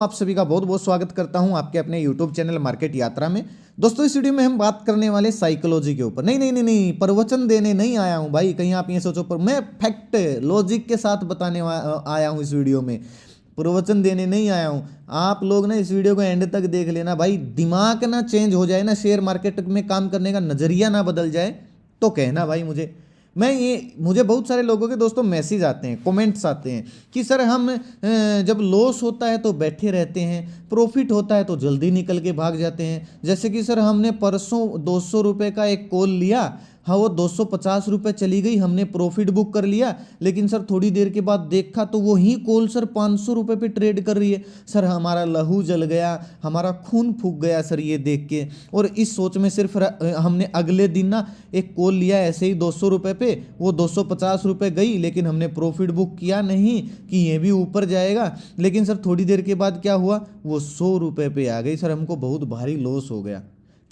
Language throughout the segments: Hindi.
आप सभी का बहुत बहुत स्वागत करता हूं आपके अपने YouTube चैनल मार्केट यात्रा में। दोस्तों इस वीडियो में हम बात करने वाले साइकोलॉजी के ऊपर। नहीं, प्रवचन देने नहीं आया हूं भाई, कहीं आप ये सोचो, पर मैं फैक्ट लॉजिक के साथ बताने आया हूं इस वीडियो में। प्रवचन देने नहीं आया हूं। आप लोग ना इस वीडियो को एंड तक देख लेना भाई, दिमाग ना चेंज हो जाए ना, शेयर मार्केट में काम करने का नजरिया ना बदल जाए तो कहना भाई मुझे बहुत सारे लोगों के दोस्तों मैसेज आते हैं, कमेंट्स आते हैं कि सर हम जब लॉस होता है तो बैठे रहते हैं, प्रॉफिट होता है तो जल्दी निकल के भाग जाते हैं। जैसे कि सर हमने परसों 200 रुपये का एक कॉल लिया, हाँ वो 250 रुपये चली गई, हमने प्रॉफिट बुक कर लिया, लेकिन सर थोड़ी देर के बाद देखा तो वही कॉल सर 500 रुपये पे ट्रेड कर रही है। सर हमारा लहू जल गया, हमारा खून फूक गया सर ये देख के। और इस सोच में सिर्फ हमने अगले दिन ना एक कॉल लिया ऐसे ही 200 रुपये पे, वो 250 रुपये गई, लेकिन हमने प्रॉफिट बुक किया नहीं कि ये भी ऊपर जाएगा। लेकिन सर थोड़ी देर के बाद क्या हुआ, वो 100 रुपये पे आ गई। सर हमको बहुत भारी लॉस हो गया।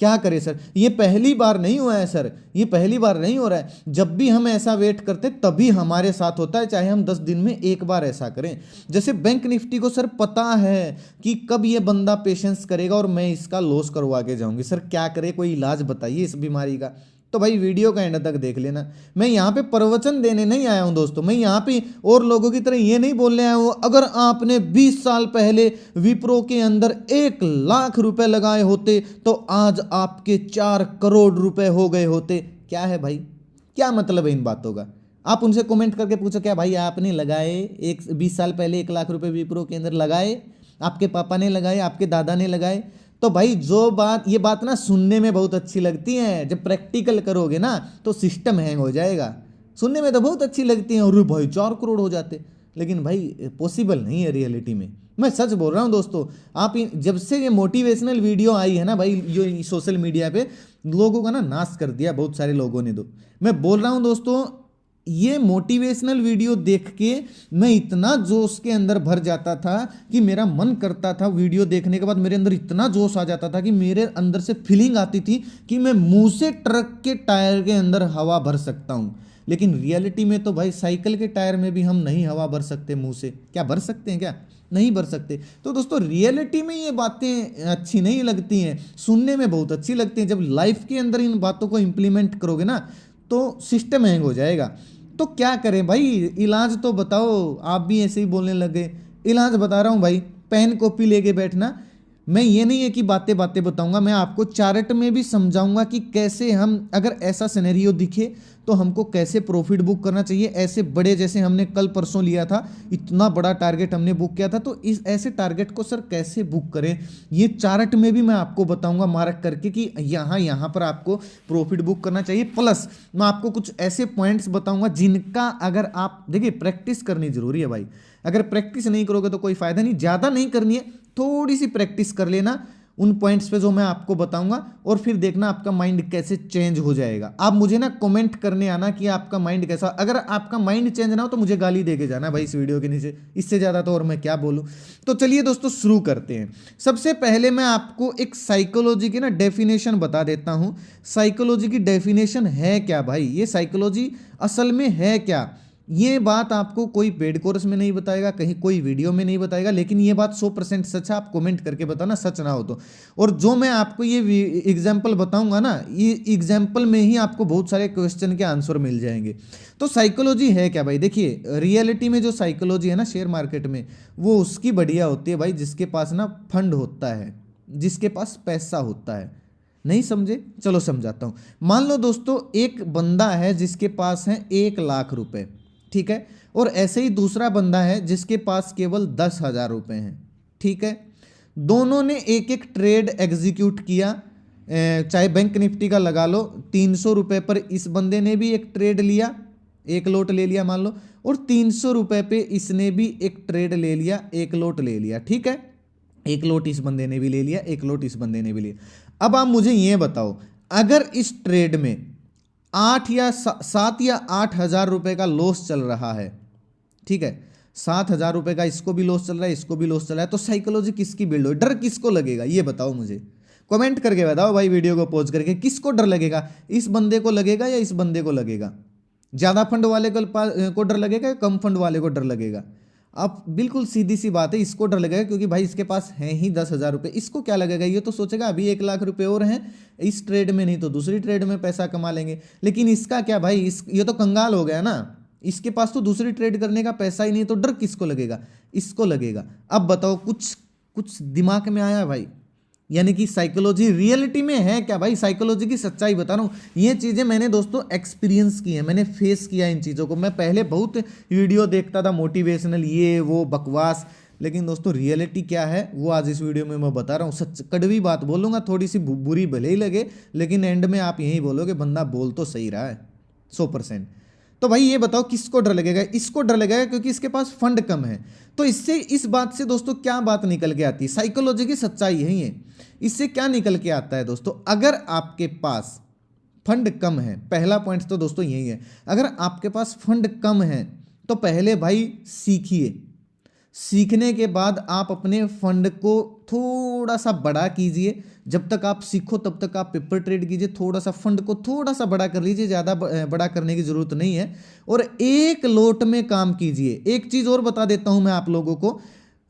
क्या करें सर, ये पहली बार नहीं हुआ है सर, ये पहली बार नहीं हो रहा है। जब भी हम ऐसा वेट करते तभी हमारे साथ होता है, चाहे हम 10 दिन में एक बार ऐसा करें। जैसे बैंक निफ्टी को सर पता है कि कब ये बंदा पेशेंस करेगा और मैं इसका लॉस करवा के जाऊंगी। सर क्या करे, कोई इलाज बताइए इस बीमारी का। तो भाई वीडियो का एंड तक देख लेना। मैं यहाँ पे प्रवचन देने नहीं आया हूँ दोस्तों, मैं यहाँ पे और लोगों की तरह ये नहीं बोलने आया हूँ अगर आपने 20 साल पहले विप्रो के अंदर 1 लाख रुपए लगाए होते तो आज आपके 4 करोड़ रुपए हो गए होते। क्या है भाई, क्या मतलब है इन बातों का? आप उनसे कमेंट करके पूछो, क्या भाई आपने लगाए 20 साल पहले 1 लाख रुपए विप्रो के अंदर लगाए? आपके पापा ने लगाए, आपके दादा ने लगाए? तो भाई ये बात ना सुनने में बहुत अच्छी लगती है, जब प्रैक्टिकल करोगे ना तो सिस्टम हैंग हो जाएगा। सुनने में तो बहुत अच्छी लगती है, अरे भाई 4 करोड़ हो जाते, लेकिन भाई पॉसिबल नहीं है रियलिटी में। मैं सच बोल रहा हूँ दोस्तों। जब से ये मोटिवेशनल वीडियो आई है ना भाई, जो सोशल मीडिया पे लोगों का ना नाश कर दिया बहुत सारे लोगों ने। तो मैं बोल रहा हूँ दोस्तों, ये मोटिवेशनल वीडियो देख के मैं इतना जोश के अंदर भर जाता था कि मेरा मन करता था, वीडियो देखने के बाद मेरे अंदर इतना जोश आ जाता था कि मेरे अंदर से फीलिंग आती थी कि मैं मुंह से ट्रक के टायर के अंदर हवा भर सकता हूँ। लेकिन रियलिटी में तो भाई साइकिल के टायर में भी हम नहीं हवा भर सकते मुंह से। क्या भर सकते हैं? क्या नहीं भर सकते। तो दोस्तों रियलिटी में ये बातें अच्छी नहीं लगती हैं, सुनने में बहुत अच्छी लगती हैं। जब लाइफ के अंदर इन बातों को इंप्लीमेंट करोगे ना तो सिस्टम हैंग हो जाएगा। तो क्या करें भाई, इलाज तो बताओ। आप भी ऐसे ही बोलने लगे, इलाज बता रहा हूँ भाई, पेन कॉपी लेके बैठना। मैं ये नहीं है कि बातें बातें बताऊंगा, मैं आपको चार्ट में भी समझाऊंगा कि कैसे हम, अगर ऐसा सिनेरियो दिखे तो हमको कैसे प्रॉफिट बुक करना चाहिए। ऐसे बड़े, जैसे हमने कल परसों लिया था, इतना बड़ा टारगेट हमने बुक किया था, तो इस ऐसे टारगेट को सर कैसे बुक करें, ये चार्ट में भी मैं आपको बताऊंगा मार्क करके कि यहाँ पर आपको प्रॉफिट बुक करना चाहिए। प्लस मैं आपको कुछ ऐसे पॉइंट्स बताऊंगा जिनका, अगर आप देखिए, प्रैक्टिस करनी जरूरी है भाई। अगर प्रैक्टिस नहीं करोगे तो कोई फायदा नहीं, ज़्यादा नहीं करनी है, थोड़ी सी प्रैक्टिस कर लेना उन पॉइंट्स पे जो मैं आपको बताऊंगा, और फिर देखना आपका माइंड कैसे चेंज हो जाएगा। आप मुझे ना कमेंट करने आना कि आपका माइंड कैसा। अगर आपका माइंड चेंज ना हो तो मुझे गाली दे के जाना भाई इस वीडियो के नीचे, इससे ज़्यादा तो और मैं क्या बोलूँ। तो चलिए दोस्तों शुरू करते हैं। सबसे पहले मैं आपको एक साइकोलॉजी की ना डेफिनेशन बता देता हूँ। साइकोलॉजी की डेफिनेशन है क्या भाई, ये साइकोलॉजी असल में है क्या, ये बात आपको कोई पेड कोर्स में नहीं बताएगा, कहीं कोई वीडियो में नहीं बताएगा, लेकिन ये बात 100% सच है। आप कमेंट करके बताना सच ना हो तो। और जो मैं आपको ये एग्जाम्पल बताऊंगा ना, ये एग्जाम्पल में ही आपको बहुत सारे क्वेश्चन के आंसर मिल जाएंगे। तो साइकोलॉजी है क्या भाई? देखिए रियलिटी में जो साइकोलॉजी है ना शेयर मार्केट में, वो उसकी बढ़िया होती है भाई जिसके पास ना फंड होता है, जिसके पास पैसा होता है। नहीं समझे? चलो समझाता हूँ। मान लो दोस्तों एक बंदा है जिसके पास है 1 लाख रुपए, ठीक है, और ऐसे ही दूसरा बंदा है जिसके पास केवल 10,000 रुपए हैं, ठीक है। दोनों ने एक एक ट्रेड एग्जीक्यूट किया, चाहे बैंक निफ्टी का लगा लो, 300 रुपए पर इस बंदे ने भी एक ट्रेड लिया, एक लोट ले लिया मान लो, और 300 रुपए पे इसने भी एक ट्रेड ले लिया, एक लोट ले लिया, ठीक है। एक लोट इस बंदे ने भी ले लिया, एक लोट इस बंदे ने भी लिया। अब आप मुझे ये बताओ, अगर इस ट्रेड में 7 या 8 हजार रुपए का लॉस चल रहा है, ठीक है, 7,000 रुपए का इसको भी लॉस चल रहा है, इसको भी लॉस चल रहा है, तो साइकोलॉजी किसकी बिल्ड हो, डर किसको लगेगा ये बताओ मुझे। कमेंट करके बताओ भाई, वीडियो को पॉज करके, किसको डर लगेगा, इस बंदे को लगेगा या इस बंदे को लगेगा? ज्यादा फंड वाले को डर लगेगा या कम फंड वाले को डर लगेगा? अब बिल्कुल सीधी सी बात है, इसको डर लगेगा क्योंकि भाई इसके पास है ही 10,000 रुपये, इसको क्या लगेगा, ये तो सोचेगा अभी 1 लाख रुपए और हैं इस ट्रेड में, नहीं तो दूसरी ट्रेड में पैसा कमा लेंगे। लेकिन इसका क्या भाई, ये तो कंगाल हो गया ना, इसके पास तो दूसरी ट्रेड करने का पैसा ही नहीं, तो डर किसको लगेगा, इसको लगेगा। अब बताओ कुछ कुछ दिमाग में आया भाई, यानी कि साइकोलॉजी रियलिटी में है क्या भाई, साइकोलॉजी की सच्चाई बता रहा हूँ। ये चीज़ें मैंने दोस्तों एक्सपीरियंस की है, मैंने फेस किया इन चीज़ों को। मैं पहले बहुत वीडियो देखता था मोटिवेशनल ये वो बकवास, लेकिन दोस्तों रियलिटी क्या है वो आज इस वीडियो में मैं बता रहा हूँ। सच कड़वी बात बोलूँगा, थोड़ी सी बुरी भले ही लगे, लेकिन एंड में आप यही बोलोगे बंदा बोल तो सही रहा है 100%। तो भाई ये बताओ किसको डर लगेगा, इसको डर लगेगा क्योंकि इसके पास फंड कम है। तो इससे इस बात से दोस्तों क्या बात निकल के आती है, साइकोलॉजी की सच्चाई यही है। इससे क्या निकल के आता है दोस्तों, अगर आपके पास फंड कम है, पहला पॉइंट तो दोस्तों यही है, अगर आपके पास फंड कम है तो पहले भाई सीखिए। सीखने के बाद आप अपने फंड को थोड़ा सा बड़ा कीजिए। जब तक आप सीखो तब तक आप पेपर ट्रेड कीजिए, थोड़ा सा फंड को थोड़ा सा बड़ा कर लीजिए, ज़्यादा बड़ा करने की ज़रूरत नहीं है, और एक लोट में काम कीजिए। एक चीज़ और बता देता हूं मैं आप लोगों को,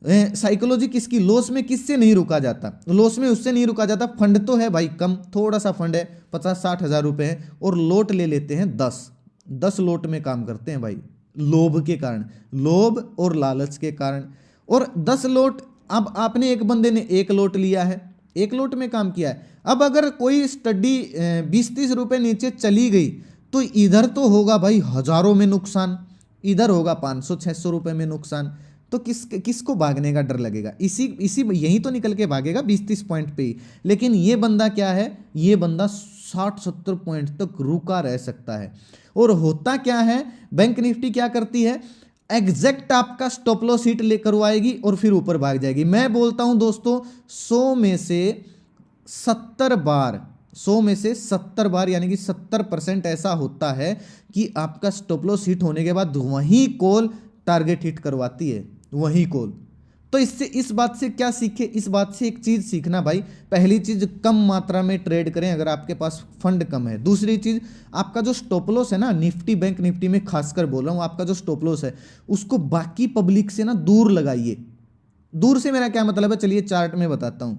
साइकोलॉजी किसकी, लॉस में किससे नहीं रुका जाता, लॉस में उससे नहीं रुका जाता, फंड तो है भाई कम, थोड़ा सा फंड है 50-60 हज़ार रुपये है, और लोट ले लेते हैं 10 लोट में काम करते हैं भाई, लोभ के कारण, लोभ और लालच के कारण। और 10 लोट, अब आपने एक बंदे ने 1 लोट लिया है, 1 लोट में काम किया है। अब अगर कोई स्टडी 20-30 रुपये नीचे चली गई तो इधर तो होगा भाई हजारों में नुकसान, इधर होगा 500-600 रुपये में नुकसान। तो किसको भागने का डर लगेगा, इसी इसी यही तो निकल के भागेगा 20-30 पॉइंट पे ही। लेकिन ये बंदा क्या है, ये बंदा 60-70 पॉइंट तक रुका रह सकता है। और होता क्या है, बैंक निफ्टी क्या करती है, एग्जैक्ट आपका स्टॉप लॉस हिट ले करवाएगी और फिर ऊपर भाग जाएगी। मैं बोलता हूं दोस्तों 100 में से 70 बार, 100 में से 70 बार यानी कि 70% ऐसा होता है कि आपका स्टॉप लॉस हिट होने के बाद वही कॉल टारगेट हिट करवाती है, वही कॉल। तो इससे इस बात से क्या सीखे, इस बात से एक चीज सीखना भाई, पहली चीज कम मात्रा में ट्रेड करें अगर आपके पास फंड कम है। दूसरी चीज, आपका जो स्टॉप लॉस है ना, निफ्टी बैंक निफ्टी में खासकर बोल रहा हूं, आपका जो स्टॉप लॉस है उसको बाकी पब्लिक से ना दूर लगाइए। दूर से मेरा क्या मतलब है, चलिए चार्ट में बताता हूं,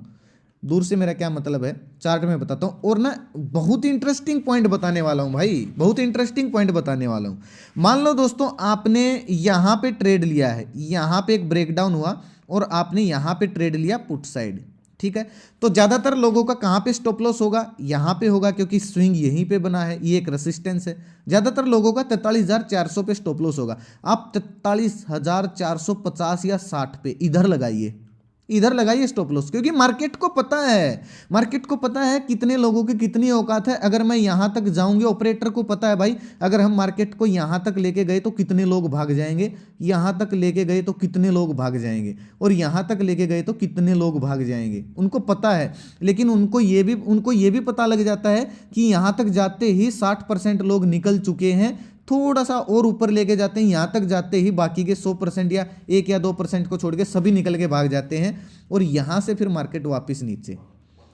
दूर से मेरा क्या मतलब है चार्ट में बताता हूं। और ना बहुत इंटरेस्टिंग पॉइंट बताने वाला हूं भाई, बहुत इंटरेस्टिंग पॉइंट बताने वाला हूं। मान लो दोस्तों आपने यहां पे ट्रेड लिया है, यहां पे एक ब्रेकडाउन हुआ और आपने यहां पे ट्रेड लिया पुट साइड, ठीक है। तो ज्यादातर लोगों का कहां पे स्टॉप लॉस होगा, यहां पे होगा क्योंकि स्विंग यहीं पे बना है, ये एक रेसिस्टेंस है। ज्यादातर लोगों का 43,400 पे स्टॉप लॉस होगा। आप 43,450 या 60 पे इधर लगाइए, इधर लगाइए स्टॉप लॉस, क्योंकि मार्केट को पता है, मार्केट को पता है कितने लोगों की कितनी औकात है। अगर मैं यहां तक जाऊंगी, ऑपरेटर को पता है भाई अगर हम मार्केट को यहां तक लेके गए तो कितने लोग भाग जाएंगे, यहां तक लेके गए तो कितने लोग भाग जाएंगे, और यहां तक लेके गए तो कितने लोग भाग जाएंगे, उनको पता है। लेकिन उनको ये भी पता लग जाता है कि यहां तक जाते ही 60% लोग निकल चुके हैं, थोड़ा सा और ऊपर लेके जाते हैं, यहां तक जाते ही बाकी के 100% या 1 या 2% को छोड़ के सभी निकल के भाग जाते हैं, और यहां से फिर मार्केट वापस नीचे,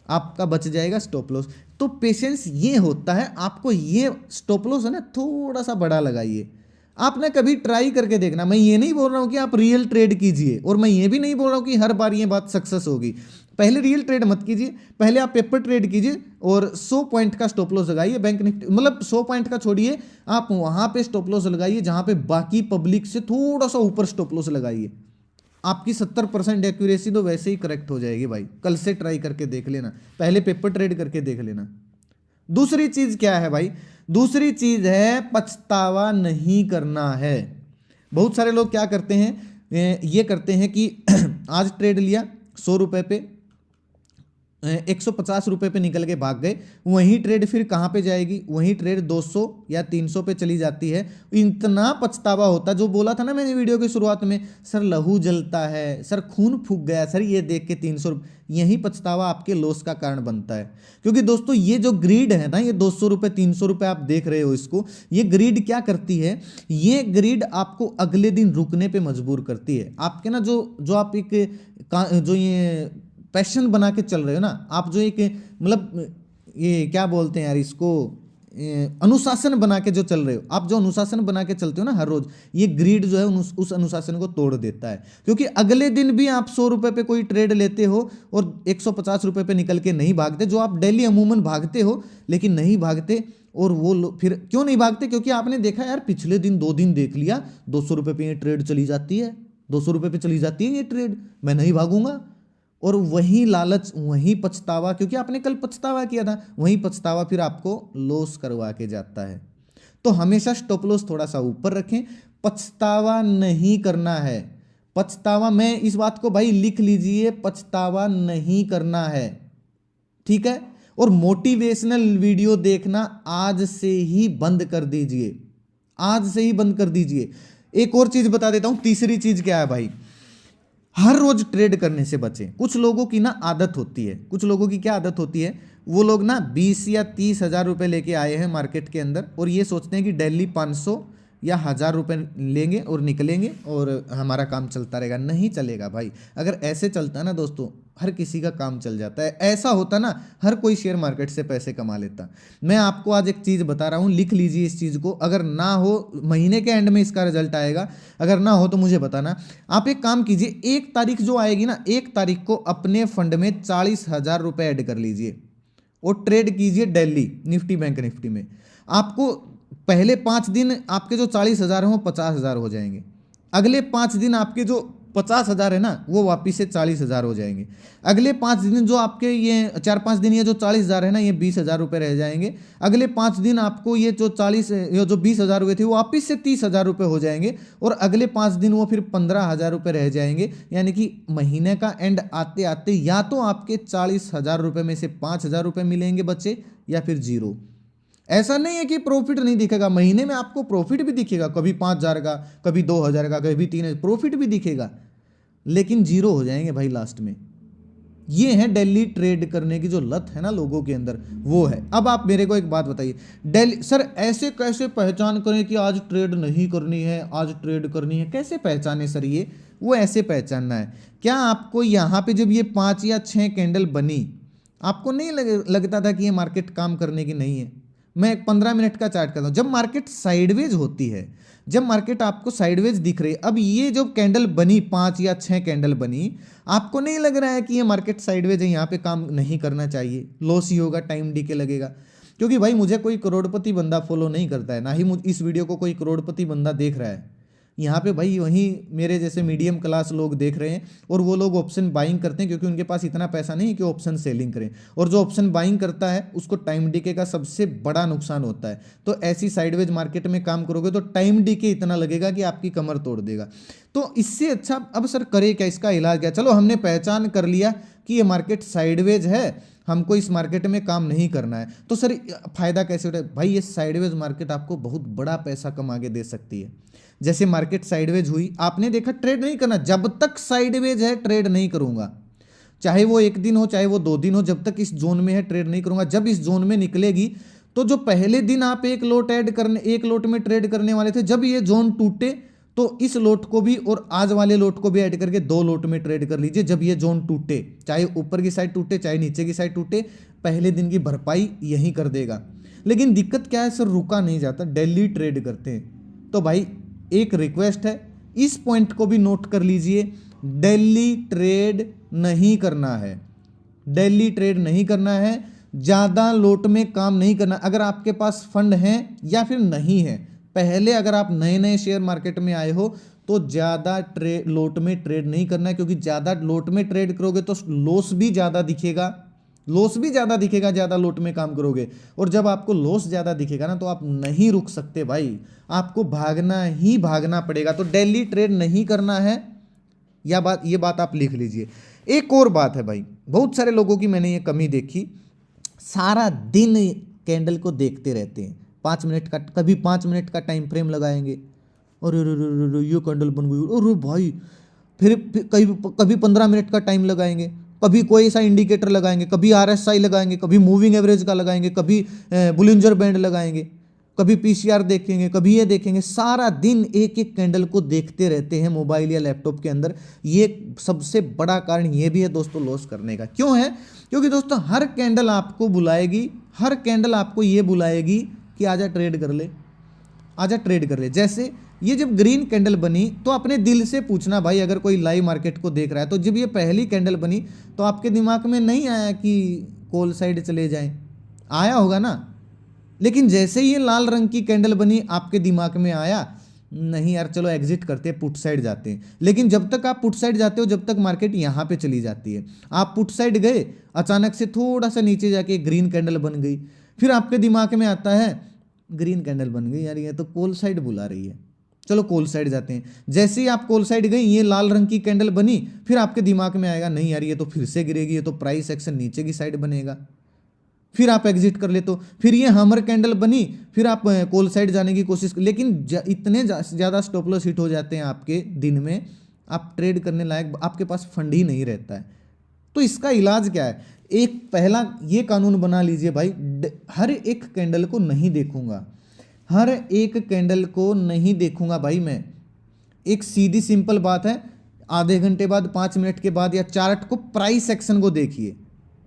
आपका बच जाएगा स्टॉप लॉस। तो पेशेंस ये होता है, आपको ये स्टॉप लॉस है ना थोड़ा सा बड़ा लगाइए। आप ना कभी ट्राई करके देखना, मैं ये नहीं बोल रहा हूं कि आप रियल ट्रेड कीजिए, और मैं ये भी नहीं बोल रहा हूं कि हर बार ये बात सक्सेस होगी। पहले रियल ट्रेड मत कीजिए, पहले आप पेपर ट्रेड कीजिए और 100 पॉइंट का स्टॉप लॉस लगाइए। बैंक निफ्टी मतलब 100 पॉइंट का छोड़िए, आप वहां पे स्टॉप लॉस लगाइए जहां पे बाकी पब्लिक से थोड़ा सा ऊपर स्टॉप लॉस लगाइए। आपकी 70% एक्यूरेसी तो वैसे ही करेक्ट हो जाएगी भाई। कल से ट्राई करके देख लेना, पहले पेपर ट्रेड करके देख लेना। दूसरी चीज क्या है भाई, दूसरी चीज है पछतावा नहीं करना है। बहुत सारे लोग क्या करते हैं, ये करते हैं कि आज ट्रेड लिया 100 रुपए पे, 150 रुपए पे निकल के भाग गए, वही ट्रेड फिर कहां पे जाएगी, वही ट्रेड 200 या 300 पे चली जाती है। इतना पछतावा होता, जो बोला था ना मैंने वीडियो की शुरुआत में, सर लहू जलता है, सर खून फूक गया, सर ये देख के 300 रुपये, यही पछतावा आपके लॉस का कारण बनता है। क्योंकि दोस्तों ये जो ग्रीड है ना, ये 200 रुपये 300 रुपये आप देख रहे हो इसको, ये ग्रीड क्या करती है, ये ग्रीड आपको अगले दिन रुकने पे मजबूर करती है। आपके ना जो आप एक जो ये पैशन बना के चल रहे हो ना, आप जो एक मतलब ये क्या बोलते हैं यार इसको, अनुशासन बना के जो चल रहे हो, आप जो अनुशासन बना के चलते हो ना हर रोज, ये ग्रीड जो है उस अनुशासन को तोड़ देता है। क्योंकि अगले दिन भी आप 100 रुपए पे कोई ट्रेड लेते हो और 150 रुपए पे निकल के नहीं भागते, जो आप डेली अमूमन भागते हो लेकिन नहीं भागते। और वो फिर क्यों नहीं भागते? क्योंकि आपने देखा यार पिछले दिन 2 दिन देख लिया 200 रुपए पे ये ट्रेड चली जाती है, 200 रुपए पे चली जाती है ये ट्रेड, मैं नहीं भागूंगा। और वही लालच, वही पछतावा, क्योंकि आपने कल पछतावा किया था, वही पछतावा फिर आपको लॉस करवा के जाता है। तो हमेशा स्टॉप लॉस थोड़ा सा ऊपर रखें, पछतावा नहीं करना है। पछतावा, मैं इस बात को भाई लिख लीजिए, पछतावा नहीं करना है, ठीक है। और मोटिवेशनल वीडियो देखना आज से ही बंद कर दीजिए, आज से ही बंद कर दीजिए। एक और चीज बता देता हूं, तीसरी चीज क्या है भाई, हर रोज ट्रेड करने से बचें। कुछ लोगों की ना आदत होती है, कुछ लोगों की क्या आदत होती है, वो लोग ना 20 या 30 हजार रुपए लेके आए हैं मार्केट के अंदर और ये सोचते हैं कि डेली 500 या 1000 रुपए लेंगे और निकलेंगे और हमारा काम चलता रहेगा। नहीं चलेगा भाई। अगर ऐसे चलता है ना दोस्तों, हर किसी का काम चल जाता है। ऐसा होता ना, हर कोई शेयर मार्केट से पैसे कमा लेता। मैं आपको आज एक चीज़ बता रहा हूँ, लिख लीजिए इस चीज़ को। अगर ना हो, महीने के एंड में इसका रिजल्ट आएगा, अगर ना हो तो मुझे बताना। आप एक काम कीजिए, 1 तारीख जो आएगी ना, 1 तारीख को अपने फंड में 40,000 रुपये ऐड कर लीजिए और ट्रेड कीजिए डेली निफ्टी बैंक निफ्टी में। आपको पहले 5 दिन आपके जो 40,000 हैं वो 50,000 हो जाएंगे। अगले 5 दिन आपके जो 50,000 है ना, वो वापिस से 40,000 हो जाएंगे। अगले 5 दिन जो आपके ये 4-5 दिन ये जो 40,000 है ना, ये 20,000 रुपये रह जाएंगे। अगले 5 दिन आपको ये जो 20,000 हुए थे वो वापिस से 30,000 रुपये हो जाएंगे। और अगले 5 दिन वो फिर 15,000 रुपये रह जाएंगे। यानी कि महीने का एंड आते आते या तो आपके 40,000 रुपये में से 5,000 रुपये मिलेंगे बच्चे, या फिर जीरो। ऐसा नहीं है कि प्रॉफिट नहीं दिखेगा, महीने में आपको प्रॉफिट भी दिखेगा, कभी 5,000 का, कभी 2,000 का, कभी 3,000 प्रॉफिट भी दिखेगा, लेकिन जीरो हो जाएंगे भाई लास्ट में। ये है डेली ट्रेड करने की जो लत है ना लोगों के अंदर, वो है। अब आप मेरे को एक बात बताइए, डेली सर ऐसे कैसे पहचान करें कि आज ट्रेड नहीं करनी है, आज ट्रेड करनी है? कैसे पहचाने सर? ये वो ऐसे पहचानना है। क्या आपको यहाँ पे जब ये 5 या 6 कैंडल बनी, आपको नहीं लगता था कि ये मार्केट काम करने की नहीं है? मैं एक 15 मिनट का चार्ट करता हूँ। जब मार्केट साइडवेज होती है, जब मार्केट आपको साइडवेज दिख रही है, अब ये जो कैंडल बनी 5 या 6 कैंडल बनी, आपको नहीं लग रहा है कि ये मार्केट साइडवेज है, यहाँ पे काम नहीं करना चाहिए, लॉस ही होगा, टाइम डीके लगेगा? क्योंकि भाई मुझे कोई करोड़पति बंदा फॉलो नहीं करता है, ना ही इस वीडियो को कोई करोड़पति बंदा देख रहा है। यहाँ पे भाई वहीं मेरे जैसे मीडियम क्लास लोग देख रहे हैं, और वो लोग ऑप्शन बाइंग करते हैं क्योंकि उनके पास इतना पैसा नहीं है कि ऑप्शन सेलिंग करें। और जो ऑप्शन बाइंग करता है उसको टाइम डीके का सबसे बड़ा नुकसान होता है। तो ऐसी साइडवेज मार्केट में काम करोगे तो टाइम डीके इतना लगेगा कि आपकी कमर तोड़ देगा। तो इससे अच्छा अब सर करे क्या, इसका इलाज क्या? चलो हमने पहचान कर लिया कि ये मार्केट साइडवेज है, हमको इस मार्केट में काम नहीं करना है, तो सर फायदा कैसे उठाए? भाई ये साइडवेज मार्केट आपको बहुत बड़ा पैसा कमा के दे सकती है। जैसे मार्केट साइडवेज हुई, आपने देखा ट्रेड नहीं करना, जब तक साइडवेज है ट्रेड नहीं करूंगा, चाहे वो 1 दिन हो चाहे वो 2 दिन हो, जब तक इस जोन में है ट्रेड नहीं करूंगा। जब इस जोन में निकलेगी तो जो पहले दिन आप एक लोट में ट्रेड करने वाले थे, जब ये जोन टूटे तो इस लोट को भी और आज वाले लोट को भी ऐड करके 2 लोट में ट्रेड कर लीजिए। जब ये जोन टूटे, चाहे ऊपर की साइड टूटे चाहे नीचे की साइड टूटे, पहले दिन की भरपाई यही कर देगा। लेकिन दिक्कत क्या है सर, रुका नहीं जाता, डेली ट्रेड करते हैं। तो भाई एक रिक्वेस्ट है, इस पॉइंट को भी नोट कर लीजिए, डेली ट्रेड नहीं करना है, डेली ट्रेड नहीं करना है, ज़्यादा लोट में काम नहीं करना। अगर आपके पास फंड है या फिर नहीं है, पहले अगर आप नए नए शेयर मार्केट में आए हो तो ज़्यादा लोट में ट्रेड नहीं करना है, क्योंकि ज़्यादा लोट में ट्रेड करोगे तो लॉस भी ज़्यादा दिखेगा, ज़्यादा लोट में काम करोगे। और जब आपको लॉस ज़्यादा दिखेगा ना, तो आप नहीं रुक सकते भाई, आपको भागना ही भागना पड़ेगा। तो डेली ट्रेड नहीं करना है, ये बात आप लिख लीजिए। एक और बात है भाई, बहुत सारे लोगों की मैंने ये कमी देखी, सारा दिन कैंडल को देखते रहते हैं, 5 मिनट का, कभी 5 मिनट का टाइम फ्रेम लगाएंगे, और ये कैंडल बन गई, और भाई फिर कभी 15 मिनट का टाइम लगाएंगे, कभी कोई सा इंडिकेटर लगाएंगे, कभी RSI लगाएंगे, कभी मूविंग एवरेज का लगाएंगे, कभी बुलिंजर बैंड लगाएंगे, कभी PCR देखेंगे, कभी ये देखेंगे। सारा दिन एक एक कैंडल को देखते रहते हैं मोबाइल या लैपटॉप के अंदर। ये सबसे बड़ा कारण ये भी है दोस्तों लॉस करने का। क्यों है? क्योंकि दोस्तों हर कैंडल आपको बुलाएगी, हर कैंडल आपको ये बुलाएगी कि आजा ट्रेड कर ले, आजा ट्रेड कर ले। जैसे ये जब ग्रीन कैंडल बनी तो अपने दिल से पूछना भाई, अगर कोई लाइव मार्केट को देख रहा है तो जब ये पहली कैंडल बनी तो आपके दिमाग में नहीं आया कि कॉल साइड चले जाएं? आया होगा ना। लेकिन जैसे ही ये लाल रंग की कैंडल बनी आपके दिमाग में आया नहीं यार चलो एग्जिट करते हैं, पुट साइड जाते हैं। लेकिन जब तक आप पुट साइड जाते हो, जब तक मार्केट यहाँ पे चली जाती है, आप पुट साइड गए, अचानक से थोड़ा सा नीचे जाके ग्रीन कैंडल बन गई, फिर आपके दिमाग में आता है ग्रीन कैंडल बन गई यार, ये तो कॉल साइड बुला रही है, चलो कॉल साइड जाते हैं। जैसे ही आप कॉल साइड गई, ये लाल रंग की कैंडल बनी, फिर आपके दिमाग में आएगा नहीं यार ये तो फिर से गिरेगी, ये तो प्राइस एक्शन नीचे की साइड बनेगा, फिर आप एग्जिट कर ले। तो फिर ये हमर कैंडल बनी, फिर आप कॉल साइड जाने की कोशिश लेकिन इतने ज़्यादा स्टॉप लॉस हिट हो जाते हैं आपके दिन में, आप ट्रेड करने लायक आपके पास फंड ही नहीं रहता है। तो इसका इलाज क्या है? एक पहला ये कानून बना लीजिए भाई, हर एक कैंडल को नहीं देखूंगा, हर एक कैंडल को नहीं देखूंगा भाई मैं। एक सीधी सिंपल बात है, आधे घंटे बाद, 5 मिनट के बाद या चार्ट को प्राइस एक्शन को देखिए।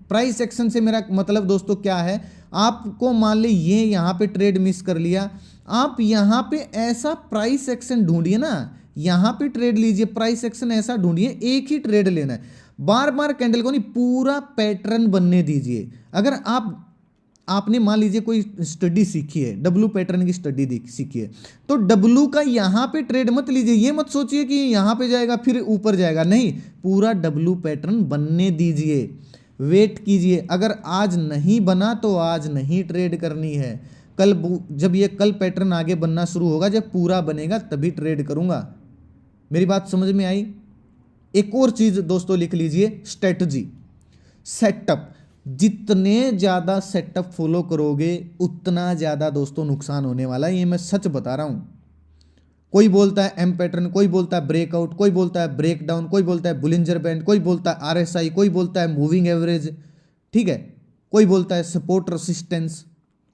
प्राइस एक्शन से मेरा मतलब दोस्तों क्या है, आपको मान ली ये यहाँ पे ट्रेड मिस कर लिया, आप यहाँ पे ऐसा प्राइस एक्शन ढूंढिए ना, यहाँ पे ट्रेड लीजिए, प्राइस एक्शन ऐसा ढूंढिए, एक ही ट्रेड लेना है, बार बार कैंडल को नहीं, पूरा पैटर्न बनने दीजिए। अगर आपने मान लीजिए कोई स्टडी सीखी है, डब्लू पैटर्न की स्टडी सीखी है, तो डब्लू का यहाँ पे ट्रेड मत लीजिए, ये मत सोचिए कि यहाँ पे जाएगा फिर ऊपर जाएगा, नहीं, पूरा डब्लू पैटर्न बनने दीजिए, वेट कीजिए। अगर आज नहीं बना तो आज नहीं ट्रेड करनी है, कल जब ये कल पैटर्न आगे बनना शुरू होगा, जब पूरा बनेगा तभी ट्रेड करूंगा। मेरी बात समझ में आई? एक और चीज दोस्तों लिख लीजिए, स्ट्रेटजी, सेटअप। जितने ज़्यादा सेटअप फॉलो करोगे उतना ज़्यादा दोस्तों नुकसान होने वाला है, ये मैं सच बता रहा हूँ। कोई बोलता है एम पैटर्न, कोई बोलता है ब्रेकआउट, कोई बोलता है ब्रेक डाउन, कोई बोलता है बुलिंजर बैंड, कोई बोलता है आरएसआई, कोई बोलता है मूविंग एवरेज, ठीक है, कोई बोलता है सपोर्ट रेसिस्टेंस,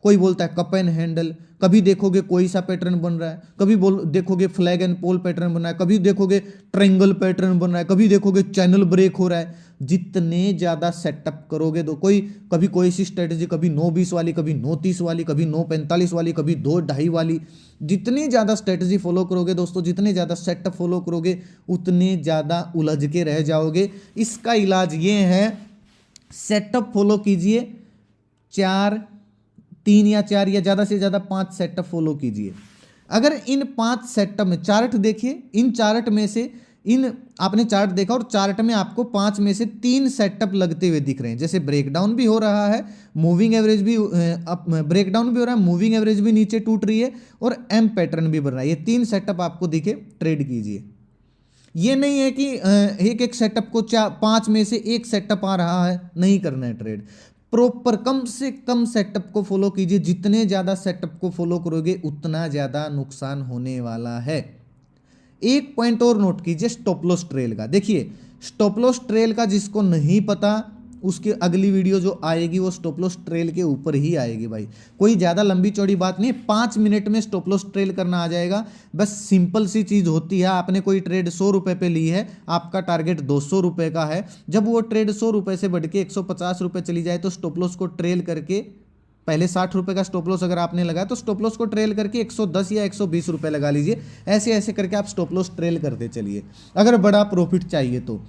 कोई बोलता है कप एंड हैंडल। कभी देखोगे कोई सा पैटर्न बन रहा है, कभी देखोगे फ्लैग एंड पोल पैटर्न बन रहा है, कभी देखोगे ट्रायंगल पैटर्न बन रहा है, कभी देखोगे चैनल ब्रेक हो रहा है। जितने ज़्यादा सेटअप करोगे तो कभी कोई सी स्ट्रेटजी, कभी 9-20 वाली, कभी 9-30 वाली, कभी 9-45 वाली, कभी 2-2.5 वाली, जितनी ज़्यादा स्ट्रेटजी फॉलो करोगे दोस्तों, जितने ज़्यादा सेटअप फॉलो करोगे उतने ज़्यादा उलझ के रह जाओगे। इसका इलाज ये है, सेटअप फॉलो कीजिए, 3 या 4 या ज़्यादा से ज़्यादा 5 सेटअप फॉलो कीजिए। अगर इन 5 सेटअप में, चार्ट देखिए, इन चार्ट में से आपने चार्ट देखा और चार्ट में आपको 5 में से 3 सेटअप लगते हुए दिख रहे हैं, जैसे ब्रेकडाउन भी हो रहा है, मूविंग एवरेज भी ब्रेकडाउन भी हो रहा है, मूविंग एवरेज भी नीचे टूट रही है और एम पैटर्न भी बन रहा है, ये 3 सेटअप आपको दिखे, ट्रेड कीजिए। ये नहीं है कि एक एक सेटअप को 5 में से एक सेटअप आ रहा है, नहीं करना है ट्रेड। प्रॉपर कम से कम सेटअप को फॉलो कीजिए, जितने ज़्यादा सेटअप को फॉलो करोगे उतना ज़्यादा नुकसान होने वाला है। एक पॉइंट और नोट कीजिए स्टॉप लॉस ट्रेल का। देखिए स्टॉप लॉस ट्रेल का जिसको नहीं पता, उसकी अगली वीडियो जो आएगी वो स्टॉप लॉस ट्रेल के ऊपर ही आएगी भाई। कोई ज़्यादा लंबी चौड़ी बात नहीं, 5 मिनट में स्टॉप लॉस ट्रेल करना आ जाएगा। बस सिंपल सी चीज़ होती है, आपने कोई ट्रेड 100 रुपये पे ली है, आपका टारगेट 200 रुपये का है, जब वो ट्रेड 100 रुपये से बढ़ के 150 रुपये चली जाए तो स्टॉप लॉस को ट्रेल करके, पहले 60 रुपये का स्टॉप लॉस अगर आपने लगाया तो स्टॉप लॉस को ट्रेल करके 110 या 120 रुपये लगा लीजिए। ऐसे ऐसे करके आप स्टॉप लॉस ट्रेल करते चलिए, अगर बड़ा प्रॉफिट चाहिए तो।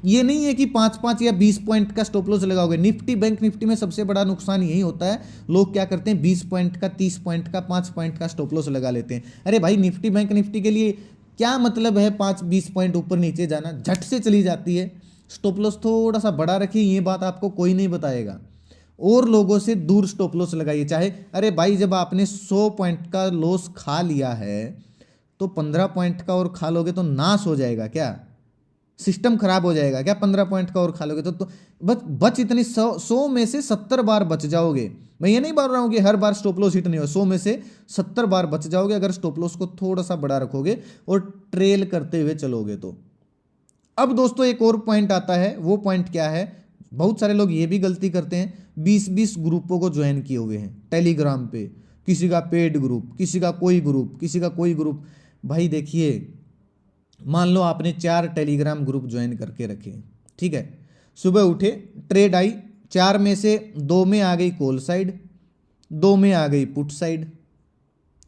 ये नहीं है कि 5-5 या 20 पॉइंट का स्टॉप लॉस लगाओगे। निफ्टी, बैंक निफ्टी में सबसे बड़ा नुकसान यही होता है, लोग क्या करते हैं 20 पॉइंट का, 30 पॉइंट का, 5 पॉइंट का स्टॉप लॉस लगा लेते हैं। अरे भाई निफ्टी, बैंक निफ्टी के लिए क्या मतलब है 5-20 पॉइंट ऊपर नीचे जाना, झट से चली जाती है। स्टॉप लॉस थोड़ा सा बड़ा रखिए, ये बात आपको कोई नहीं बताएगा। और लोगों से दूर स्टॉप लॉस लगाइए। चाहे, अरे भाई जब आपने 100 पॉइंट का लॉस खा लिया है तो 15 पॉइंट का और खा लोगे तो नाश हो जाएगा क्या? सिस्टम खराब हो जाएगा क्या? 15 पॉइंट का और खा लोगे तो बच इतनी 100 में से 70 बार बच जाओगे। मैं ये नहीं बोल रहा हूँ कि हर बार स्टॉप लॉस हिट नहीं हो, 100 में से 70 बार बच जाओगे अगर स्टॉप लॉस को थोड़ा सा बड़ा रखोगे और ट्रेल करते हुए चलोगे तो। अब दोस्तों एक और पॉइंट आता है, वो पॉइंट क्या है, बहुत सारे लोग ये भी गलती करते हैं, 20-20 ग्रुपों को ज्वाइन किए हुए हैं टेलीग्राम पे, किसी का पेड ग्रुप, किसी का कोई ग्रुप, किसी का कोई ग्रुप। भाई देखिए, मान लो आपने 4 टेलीग्राम ग्रुप ज्वाइन करके रखे, ठीक है, सुबह उठे, ट्रेड आई, 4 में से 2 में आ गई कॉल साइड, 2 में आ गई पुट साइड।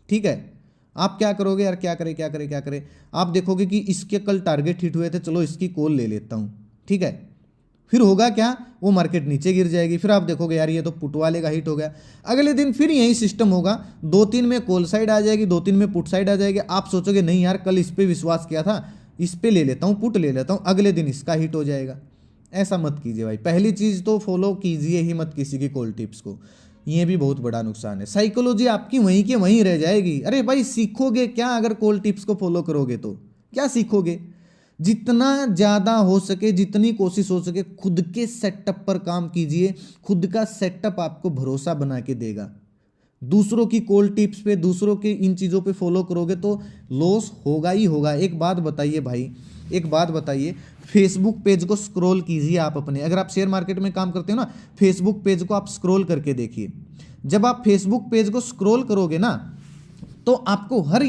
ठीक है, आप क्या करोगे यार, क्या करें क्या करें क्या करें, आप देखोगे कि इसके कल टारगेट हिट हुए थे, चलो इसकी कॉल ले लेता हूं। ठीक है, फिर होगा क्या, वो मार्केट नीचे गिर जाएगी, फिर आप देखोगे यार ये तो पुट वाले का हिट हो गया। अगले दिन फिर यही सिस्टम होगा, 2-3 में कॉल साइड आ जाएगी, 2-3 में पुट साइड आ जाएगी। आप सोचोगे नहीं यार कल इस पे विश्वास किया था, इस पे ले लेता हूँ, पुट ले लेता हूँ, अगले दिन इसका हिट हो जाएगा। ऐसा मत कीजिए भाई। पहली चीज़ तो फॉलो कीजिए ही मत किसी की कॉल टिप्स को, ये भी बहुत बड़ा नुकसान है। साइकोलॉजी आपकी वहीं के वहीं रह जाएगी। अरे भाई सीखोगे क्या अगर कॉल टिप्स को फॉलो करोगे तो, क्या सीखोगे? जितना ज़्यादा हो सके, जितनी कोशिश हो सके खुद के सेटअप पर काम कीजिए। खुद का सेटअप आपको भरोसा बना के देगा। दूसरों की कॉल टिप्स पे, दूसरों के इन चीज़ों पे फॉलो करोगे तो लॉस होगा ही होगा। एक बात बताइए भाई, एक बात बताइए, फेसबुक पेज को स्क्रॉल कीजिए आप अपने, अगर आप शेयर मार्केट में काम करते हो ना, फेसबुक पेज को आप स्क्रॉल करके देखिए। जब आप फेसबुक पेज को स्क्रॉल करोगे ना तो आपको हर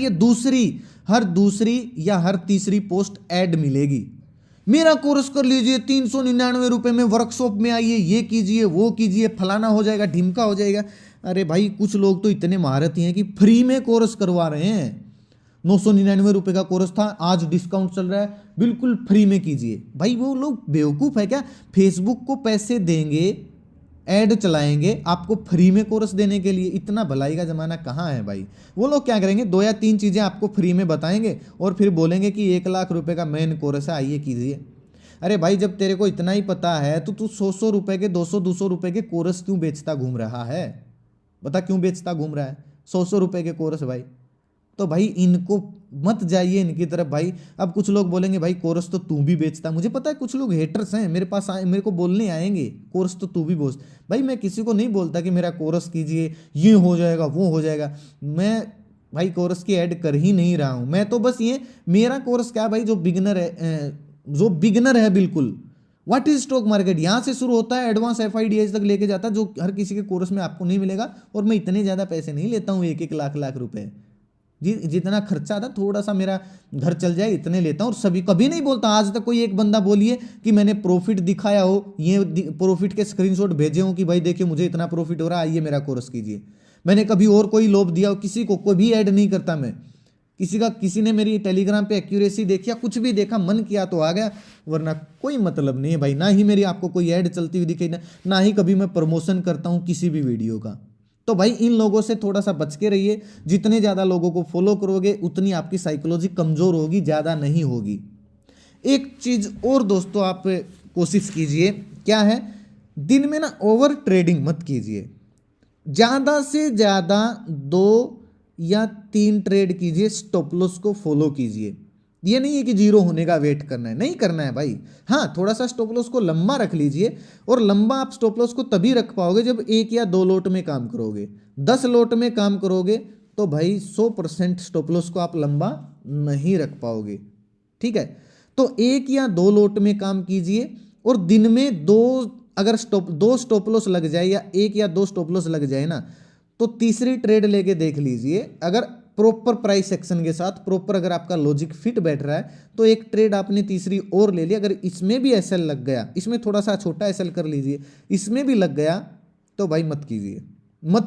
दूसरी या हर तीसरी पोस्ट ऐड मिलेगी। मेरा कोर्स कर लीजिए 399 रुपये में, वर्कशॉप में आइए, ये कीजिए वो कीजिए, फलाना हो जाएगा ढिमका हो जाएगा। अरे भाई कुछ लोग तो इतने महारथी हैं कि फ्री में कोर्स करवा रहे हैं। 999 रुपये का कोर्स था, आज डिस्काउंट चल रहा है, बिल्कुल फ्री में कीजिए। भाई वो लोग बेवकूफ़ है क्या? फेसबुक को पैसे देंगे, ऐड चलाएंगे आपको फ्री में कोर्स देने के लिए? इतना भलाई का ज़माना कहाँ है भाई। वो लोग क्या करेंगे, 2 या 3 चीज़ें आपको फ्री में बताएंगे और फिर बोलेंगे कि 1 लाख रुपए का मेन कोर्स है, आइए कीजिए। अरे भाई जब तेरे को इतना ही पता है तो तू 100-100 रुपये के, 200-200 रुपये के कोर्स क्यों बेचता घूम रहा है? बता क्यों बेचता घूम रहा है 100-100 रुपये के कोर्स भाई? तो भाई इनको मत जाइए इनकी तरफ भाई। अब कुछ लोग बोलेंगे भाई कोर्स तो तू भी बेचता, मुझे पता है कुछ लोग हेटर्स हैं, मेरे पास आए, मेरे को बोलने आएंगे कोर्स तो तू भी बेच। भाई मैं किसी को नहीं बोलता कि मेरा कोर्स कीजिए, ये हो जाएगा वो हो जाएगा। मैं भाई कोर्स की ऐड कर ही नहीं रहा हूँ। मैं तो बस ये, मेरा कोर्स क्या भाई, जो बिगिनर है बिल्कुल, व्हाट इज स्टॉक मार्केट, यहाँ से शुरू होता है, एडवांस FIDS तक लेके जाता है, जो हर किसी के कोर्स में आपको नहीं मिलेगा। और मैं इतने ज़्यादा पैसे नहीं लेता हूँ, 1-1 लाख रुपए जी, जितना खर्चा आता थोड़ा सा मेरा घर चल जाए इतने लेता हूँ। और सभी कभी नहीं बोलता, आज तक कोई एक बंदा बोलिए कि मैंने प्रॉफिट दिखाया हो, ये प्रॉफिट के स्क्रीनशॉट भेजे हो कि भाई देखिए मुझे इतना प्रॉफिट हो रहा है, आइए मेरा कोर्स कीजिए। मैंने कभी और कोई लोभ दिया हो किसी को, कोई भी ऐड नहीं करता मैं किसी ने मेरी टेलीग्राम पे एक्यूरेसी देखी या कुछ भी देखा, मन किया तो आ गया, वरना कोई मतलब नहीं है भाई। ना ही मेरी आपको कोई ऐड चलती हुई दिखी, ना ही कभी मैं प्रमोशन करता हूँ किसी भी वीडियो का। तो भाई इन लोगों से थोड़ा सा बच के रहिए। जितने ज़्यादा लोगों को फॉलो करोगे उतनी आपकी साइकोलॉजी कमज़ोर होगी, ज़्यादा नहीं होगी। एक चीज़ और दोस्तों आप कोशिश कीजिए, क्या है, दिन में ना ओवर ट्रेडिंग मत कीजिए। ज़्यादा से ज़्यादा 2 या 3 ट्रेड कीजिए, स्टॉप लॉस को फॉलो कीजिए। ये नहीं है कि जीरो होने का वेट करना है, नहीं करना है भाई। हाँ थोड़ा सा स्टॉप लॉस को लंबा रख लीजिए, और लंबा आप स्टॉप लॉस को तभी रख पाओगे जब 1 या 2 लोट में काम करोगे। 10 लोट में काम करोगे तो भाई 100% स्टॉप लॉस को आप लंबा नहीं रख पाओगे। ठीक है, तो 1 या 2 लोट में काम कीजिए, और दिन में 2 स्टॉप लॉस लग जाए या 1 या 2 स्टॉप लॉस लग जाए ना, तो तीसरी ट्रेड लेके देख लीजिए। अगर प्रॉपर प्राइस एक्शन के साथ, प्रॉपर अगर आपका लॉजिक फिट बैठ रहा है तो एक ट्रेड आपने तीसरी और ले ली। अगर इसमें भी एसएल लग गया, इसमें थोड़ा सा छोटा एसएल कर लीजिए, इसमें भी लग गया, तो भाई मत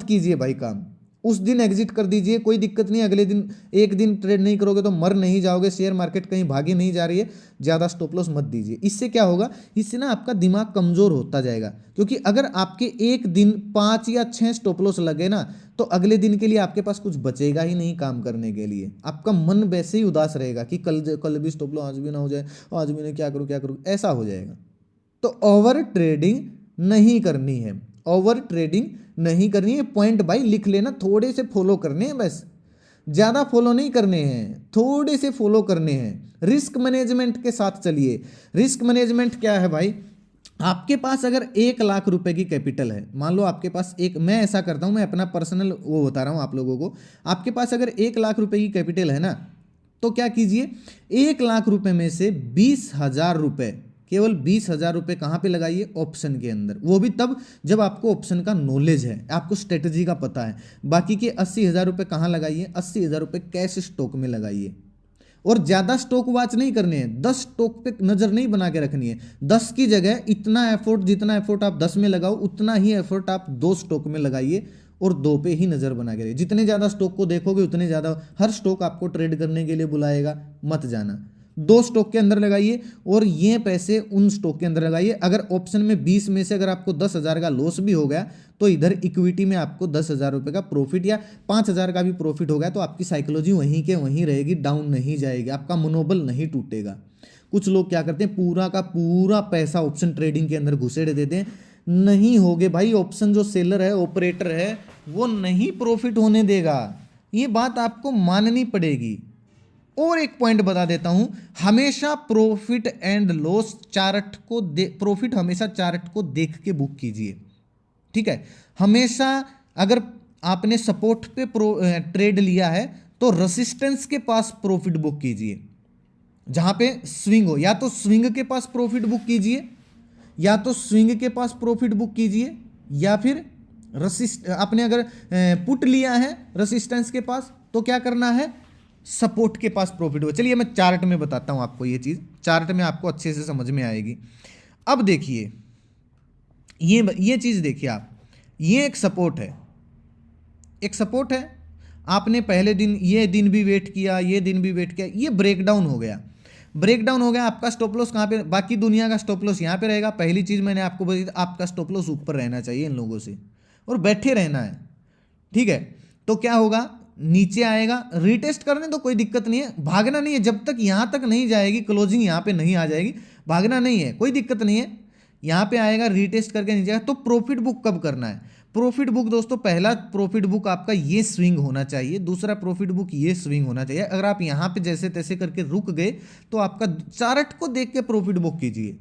कीजिए भाई काम। उस दिन एग्जिट कर दीजिए, कोई दिक्कत नहीं। अगले दिन एक दिन ट्रेड नहीं करोगे तो मर नहीं जाओगे, शेयर मार्केट कहीं भागी नहीं जा रही है। ज़्यादा स्टॉप लॉस मत दीजिए। इससे क्या होगा, इससे ना आपका दिमाग कमज़ोर होता जाएगा। क्योंकि अगर आपके एक दिन 5 या 6 स्टॉप लॉस लगे ना, तो अगले दिन के लिए आपके पास कुछ बचेगा ही नहीं काम करने के लिए। आपका मन वैसे ही उदास रहेगा कि कल भी स्टॉप लॉस, आज भी ना हो जाए, आज भी नहीं, क्या करूँ, ऐसा हो जाएगा। तो ओवर ट्रेडिंग नहीं करनी है, ओवर ट्रेडिंग नहीं करनी है। पॉइंट भाई लिख लेना, थोड़े से फॉलो करने हैं बस, ज़्यादा फॉलो नहीं करने हैं, थोड़े से फॉलो करने हैं। रिस्क मैनेजमेंट के साथ चलिए। रिस्क मैनेजमेंट क्या है भाई, आपके पास अगर 1 लाख रुपए की कैपिटल है, मान लो आपके पास मैं ऐसा करता हूं, मैं अपना पर्सनल वो बता रहा हूं आप लोगों को। आपके पास अगर 1 लाख रुपए की कैपिटल है ना, तो क्या कीजिए, 1 लाख रुपए में से 20,000 रुपए, केवल 20,000 रुपये कहाँ पे लगाइए, ऑप्शन के अंदर। वो भी तब जब आपको ऑप्शन का नॉलेज है, आपको स्ट्रेटजी का पता है। बाकी के 80,000 रुपये कहाँ लगाइए, 80,000 रुपये कैश स्टॉक में लगाइए। और ज़्यादा स्टॉक वॉच नहीं करने हैं, 10 स्टॉक पे नज़र नहीं बना के रखनी है। 10 की जगह इतना एफर्ट, जितना एफर्ट आप 10 में लगाओ उतना ही एफर्ट आप 2 स्टॉक में लगाइए, और 2 पे ही नज़र बना के रहिए। जितने ज़्यादा स्टॉक को देखोगे उतने ज़्यादा हर स्टॉक आपको ट्रेड करने के लिए बुलाएगा, मत जाना। 2 स्टॉक के अंदर लगाइए और ये पैसे उन स्टॉक के अंदर लगाइए। अगर ऑप्शन में 20 में से अगर आपको 10,000 का लॉस भी हो गया तो इधर इक्विटी में आपको 10,000 रुपये का प्रॉफिट या 5,000 का भी प्रॉफिट हो गया तो आपकी साइकोलॉजी वहीं के वहीं रहेगी, डाउन नहीं जाएगी, आपका मनोबल नहीं टूटेगा। कुछ लोग क्या करते हैं, पूरा का पूरा पैसा ऑप्शन ट्रेडिंग के अंदर घुसेड़ देते हैं। नहीं होगे भाई, ऑप्शन जो सेलर है, ऑपरेटर है, वो नहीं प्रॉफिट होने देगा, ये बात आपको माननी पड़ेगी। और एक पॉइंट बता देता हूं, हमेशा प्रॉफिट एंड लॉस चार्ट को प्रॉफिट हमेशा चार्ट को देख के बुक कीजिए, ठीक है। हमेशा अगर आपने सपोर्ट पे ट्रेड लिया है तो रेसिस्टेंस के पास प्रॉफिट बुक कीजिए, जहां पे स्विंग हो, या तो स्विंग के पास प्रॉफिट बुक कीजिए, या तो स्विंग के पास प्रॉफिट बुक कीजिए, या फिर आपने अगर पुट लिया है रेसिस्टेंस के पास तो क्या करना है, सपोर्ट के पास प्रॉफिट हो। चलिए मैं चार्ट में बताता हूं आपको, ये चीज चार्ट में आपको अच्छे से समझ में आएगी। अब देखिए ये चीज देखिए आप, ये एक सपोर्ट है, एक सपोर्ट है। आपने पहले दिन, ये दिन भी वेट किया, ये दिन भी वेट किया, ये ब्रेकडाउन हो गया, ब्रेकडाउन हो गया। आपका स्टॉप लॉस कहाँ पे, बाकी दुनिया का स्टॉप लॉस यहाँ पे रहेगा। पहली चीज मैंने आपको बताई, आपका स्टॉप लॉस ऊपर रहना चाहिए इन लोगों से और बैठे रहना है, ठीक है। तो क्या होगा, नीचे आएगा, रीटेस्ट करने तो कोई दिक्कत नहीं है, भागना नहीं है, जब तक यहां तक नहीं जाएगी, क्लोजिंग यहां पे नहीं आ जाएगी, भागना नहीं है, कोई दिक्कत नहीं है। यहां पे आएगा, रीटेस्ट करके नीचे आएगा, तो प्रॉफिट बुक कब करना है, प्रॉफिट बुक दोस्तों, पहला प्रॉफिट बुक आपका ये स्विंग होना चाहिए, दूसरा प्रॉफिट बुक ये स्विंग होना चाहिए। अगर आप यहां पे जैसे तैसे करके रुक गए तो आपका चार्ट को देख के प्रॉफिट बुक कीजिए।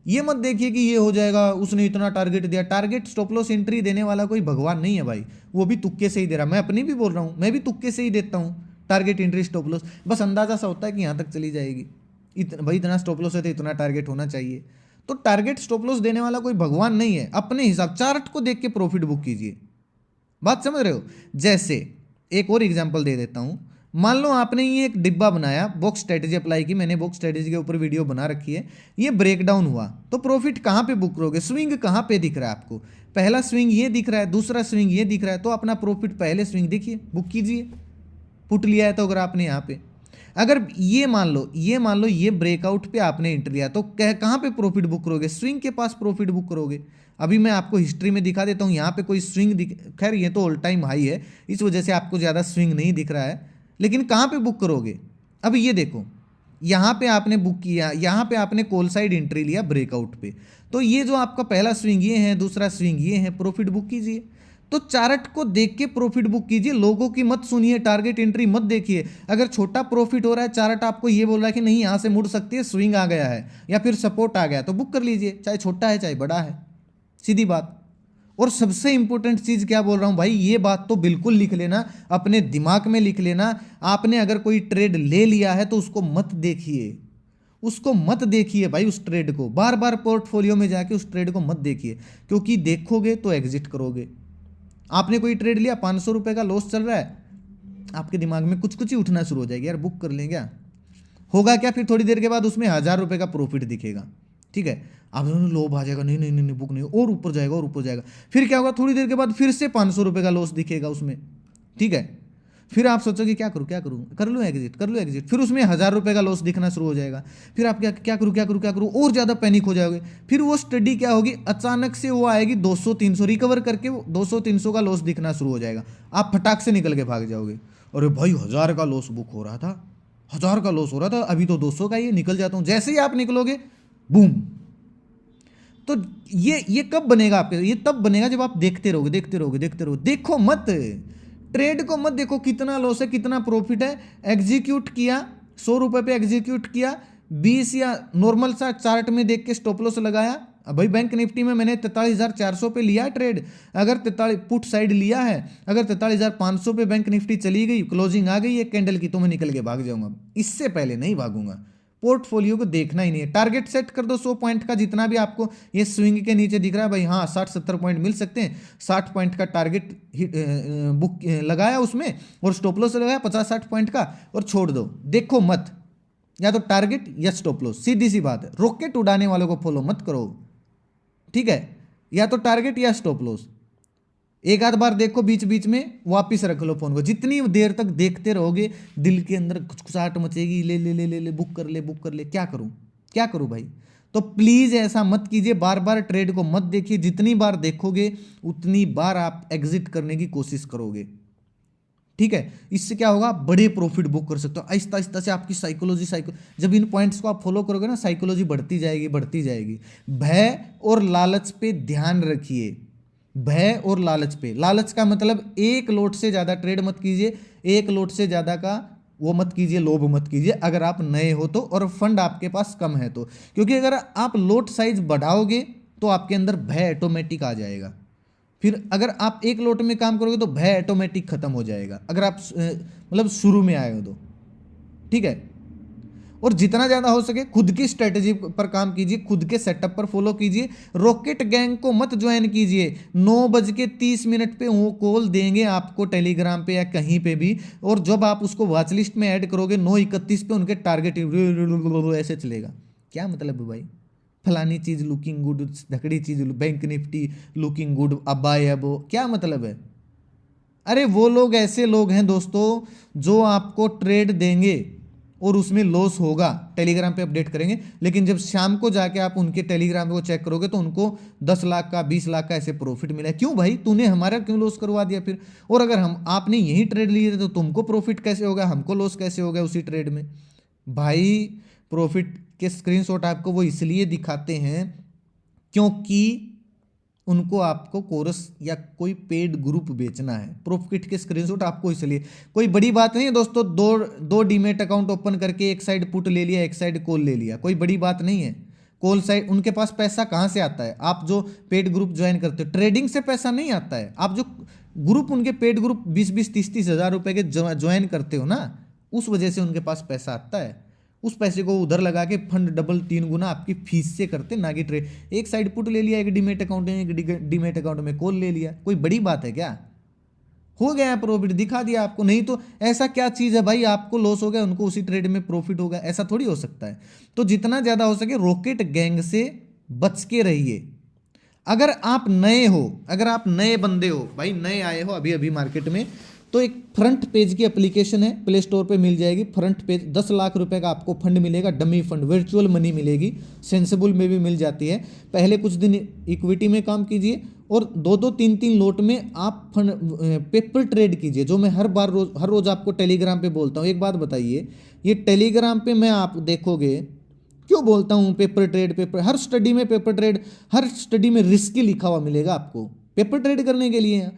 ये मत देखिए कि ये हो जाएगा, उसने इतना टारगेट दिया। टारगेट स्टॉप लॉस एंट्री देने वाला कोई भगवान नहीं है भाई, वो भी तुक्के से ही दे रहा। मैं अपनी भी बोल रहा हूँ, मैं भी तुक्के से ही देता हूँ टारगेट एंट्री स्टॉप लॉस, बस अंदाजा सा होता है कि यहाँ तक चली जाएगी, भाई इतना स्टॉप लॉस है तो इतना टारगेट होना चाहिए। तो टारगेट स्टॉप लॉस देने वाला कोई भगवान नहीं है, अपने हिसाब चार्ट को देख के प्रॉफिट बुक कीजिए। बात समझ रहे हो। जैसे एक और एग्जांपल दे देता हूं, मान लो आपने ये एक डिब्बा बनाया, बॉक्स स्ट्रेटेजी अप्लाई की, मैंने बॉक्स स्ट्रेटेजी के ऊपर वीडियो बना रखी है, ये ब्रेकडाउन हुआ तो प्रॉफिट कहां पे बुक करोगे, स्विंग कहां पे दिख रहा है आपको, पहला स्विंग ये दिख रहा है, दूसरा स्विंग ये दिख रहा है, तो अपना प्रॉफिट पहले स्विंग देखिए, बुक कीजिए। पुट लिया है तो अगर आपने यहाँ पे, अगर ये मान लो ये ब्रेकआउट पे आपने एंट्री लिया तो कहां पे प्रॉफिट बुक करोगे, स्विंग के पास प्रॉफिट बुक करोगे। अभी मैं आपको हिस्ट्री में दिखा देता हूं, यहाँ पे कोई स्विंग खैर ये तो ऑल टाइम हाई है, इस वजह से आपको ज़्यादा स्विंग नहीं दिख रहा है, लेकिन कहाँ पे बुक करोगे। अब ये देखो, यहाँ पे आपने बुक किया, यहाँ पे आपने कॉल साइड एंट्री लिया ब्रेकआउट पे, तो ये जो आपका पहला स्विंग ये है, दूसरा स्विंग ये है, प्रॉफिट बुक कीजिए। तो चार्ट को देख के प्रॉफिट बुक कीजिए, लोगों की मत सुनिए, टारगेट एंट्री मत देखिए। अगर छोटा प्रॉफिट हो रहा है, चार्ट आपको ये बोल रहा है कि नहीं यहां से मुड़ सकती है, स्विंग आ गया है या फिर सपोर्ट आ गया, तो बुक कर लीजिए, चाहे छोटा है चाहे बड़ा है, सीधी बात। और सबसे इंपॉर्टेंट चीज क्या बोल रहा हूं भाई, ये बात तो बिल्कुल लिख लेना, अपने दिमाग में लिख लेना। आपने अगर कोई ट्रेड ले लिया है तो उसको मत देखिए, उसको मत देखिए भाई, उस ट्रेड को बार बार पोर्टफोलियो में जाके उस ट्रेड को मत देखिए, क्योंकि देखोगे तो एग्जिट करोगे। आपने कोई ट्रेड लिया, 500 रुपए का लॉस चल रहा है, आपके दिमाग में कुछ कुछ ही उठना शुरू हो जाएगी, यार बुक कर लें क्या, होगा क्या, फिर थोड़ी देर के बाद उसमें 1,000 रुपए का प्रॉफिट दिखेगा, ठीक है। आप लोभ आ जाएगा, नहीं नहीं नहीं बुक नहीं, और ऊपर जाएगा और ऊपर जाएगा, फिर क्या होगा, थोड़ी देर के बाद फिर से 500 रुपए का लॉस दिखेगा उसमें, ठीक है। फिर आप सोचोगे क्या करूँ, कर लूँ एग्जिट, फिर उसमें 1,000 रुपए का लॉस दिखना शुरू हो जाएगा, फिर आप क्या करूँ, और ज़्यादा पैनिक हो जाओगे। फिर वो स्टडी क्या होगी, अचानक से वो आएगी 200-300 रिकवर करके 200-300 का लॉस दिखना शुरू हो जाएगा, आप फटाक से निकल के भाग जाओगे। अरे भाई 1,000 का लॉस बुक हो रहा था, 1,000 का लॉस हो रहा था, अभी तो 200 का ही निकल जाता हूँ। जैसे ही आप निकलोगे बूम। तो ये कब बनेगा आपके, ये तब बनेगा जब आप देखते रहोगे। देखो मत, ट्रेड को मत देखो कितना लॉस है कितना प्रॉफिट है, एग्जीक्यूट किया 100 रुपए पे एग्जीक्यूट किया, 20 या नॉर्मल सा चार्ट में देख के स्टॉप लॉस लगाया। अब भाई बैंक निफ्टी में मैंने 43,400 पे लिया ट्रेड, अगर 43 पुट साइड लिया है, अगर 43,500 पे बैंक निफ्टी चली गई, क्लोजिंग आ गई एक कैंडल की, तो मैं निकल के भाग जाऊंगा, इससे पहले नहीं भागूंगा। पोर्टफोलियो को देखना ही नहीं है, टारगेट सेट कर दो 100 पॉइंट का, जितना भी आपको ये स्विंग के नीचे दिख रहा है भाई, हाँ 60-70 पॉइंट मिल सकते हैं, 60 पॉइंट का टारगेट बुक लगाया उसमें, और स्टॉप लॉस लगाया 50-60 पॉइंट का, और छोड़ दो, देखो मत, या तो टारगेट या स्टॉप लॉस, सीधी सी बात है। रॉकेट उड़ाने वालों को फॉलो मत करो, ठीक है, या तो टारगेट या स्टॉप लॉस, एक आध बार देखो, बीच बीच में वापिस रख लो फोन को। जितनी देर तक देखते रहोगे दिल के अंदर खुचखुचाहट मचेगी, ले ले ले ले ले बुक कर ले, बुक कर ले, क्या करूं क्या करूं भाई। तो प्लीज ऐसा मत कीजिए, बार बार ट्रेड को मत देखिए। जितनी बार देखोगे उतनी बार आप एग्जिट करने की कोशिश करोगे, ठीक है। इससे क्या होगा, बड़े प्रॉफिट बुक कर सकते हो। आहिस्ता आहिस्ता से आपकी साइकोलॉजी जब इन पॉइंट्स को आप फॉलो करोगे ना, साइकोलॉजी बढ़ती जाएगी बढ़ती जाएगी। भय और लालच पे ध्यान रखिए, भय और लालच पे। लालच का मतलब एक लोट से ज्यादा ट्रेड मत कीजिए, एक लोट से ज्यादा का वो मत कीजिए, लोभ मत कीजिए अगर आप नए हो तो, और फंड आपके पास कम है तो। क्योंकि अगर आप लोट साइज बढ़ाओगे तो आपके अंदर भय ऑटोमेटिक आ जाएगा। फिर अगर आप एक लोट में काम करोगे तो भय ऑटोमेटिक खत्म हो जाएगा, अगर आप मतलब शुरू में आए हो तो, ठीक है। और जितना ज्यादा हो सके खुद की स्ट्रेटेजी पर काम कीजिए, खुद के सेटअप पर फॉलो कीजिए। रॉकेट गैंग को मत ज्वाइन कीजिए। 9:30 पे वो कॉल देंगे आपको टेलीग्राम पे या कहीं पे भी, और जब आप उसको वॉच लिस्ट में ऐड करोगे 9:31 पे उनके टारगेट ऐसे चलेगा। क्या मतलब है भाई, फलानी चीज लुकिंग गुड, धकड़ी चीज बैंक निफ्टी लुकिंग गुड, अबाय अबो, क्या मतलब है। अरे वो लोग ऐसे लोग हैं दोस्तों जो आपको ट्रेड देंगे और उसमें लॉस होगा, टेलीग्राम पे अपडेट करेंगे, लेकिन जब शाम को जाके आप उनके टेलीग्राम को चेक करोगे तो उनको 10 लाख का 20 लाख का ऐसे प्रॉफिट मिला है। क्यों भाई, तूने हमारा क्यों लॉस करवा दिया फिर। और अगर आपने यही ट्रेड लिए तो तुमको प्रॉफिट कैसे होगा, हमको लॉस कैसे होगा उसी ट्रेड में। भाई प्रॉफिट के स्क्रीनशॉट आपको वो इसलिए दिखाते हैं क्योंकि उनको आपको कोरस या कोई पेड ग्रुप बेचना है। प्रॉफिट के स्क्रीनशॉट आपको इसलिए, कोई बड़ी बात नहीं है दोस्तों। दो डीमेट अकाउंट ओपन करके एक साइड पुट ले लिया, एक साइड कॉल ले लिया, कोई बड़ी बात नहीं है। कॉल साइड उनके पास पैसा कहाँ से आता है, आप जो पेड ग्रुप ज्वाइन करते हो ट्रेडिंग से पैसा नहीं आता है। आप जो ग्रुप उनके पेड ग्रुप 20-20, 30-30 हज़ार रुपए के ज्वाइन करते हो ना, उस वजह से उनके पास पैसा आता है। उस पैसे को उधर लगा के फंड डबल 3 गुना आपकी फीस से करते, ना कि ट्रेड। एक साइड पुट ले लिया एक डीमेट अकाउंट में, एक डीमेट अकाउंट में कॉल ले लिया, कोई बड़ी बात है क्या। हो गया प्रॉफिट, दिखा दिया आपको। नहीं तो ऐसा क्या चीज़ है भाई, आपको लॉस हो गया उनको उसी ट्रेड में प्रॉफिट होगा, ऐसा थोड़ी हो सकता है। तो जितना ज़्यादा हो सके रॉकेट गैंग से बच के रहिए। अगर आप नए हो, अगर आप नए बंदे हो भाई, नए आए हो अभी अभी मार्केट में, तो एक फ्रंट पेज की एप्लीकेशन है, प्ले स्टोर पे मिल जाएगी। फ्रंट पेज 10 लाख रुपए का आपको फंड मिलेगा, डमी फंड, वर्चुअल मनी मिलेगी, सेंसिबल में भी मिल जाती है। पहले कुछ दिन इक्विटी में काम कीजिए और 2-2, 3-3 लोट में आप फंड पेपर ट्रेड कीजिए, जो मैं हर रोज आपको टेलीग्राम पे बोलता हूँ। एक बात बताइए, ये टेलीग्राम पे मैं आप देखोगे क्यों बोलता हूँ पेपर ट्रेड, पेपर, हर स्टडी में पेपर ट्रेड, हर स्टडी में रिस्क लिखा हुआ मिलेगा आपको पेपर ट्रेड करने के लिए,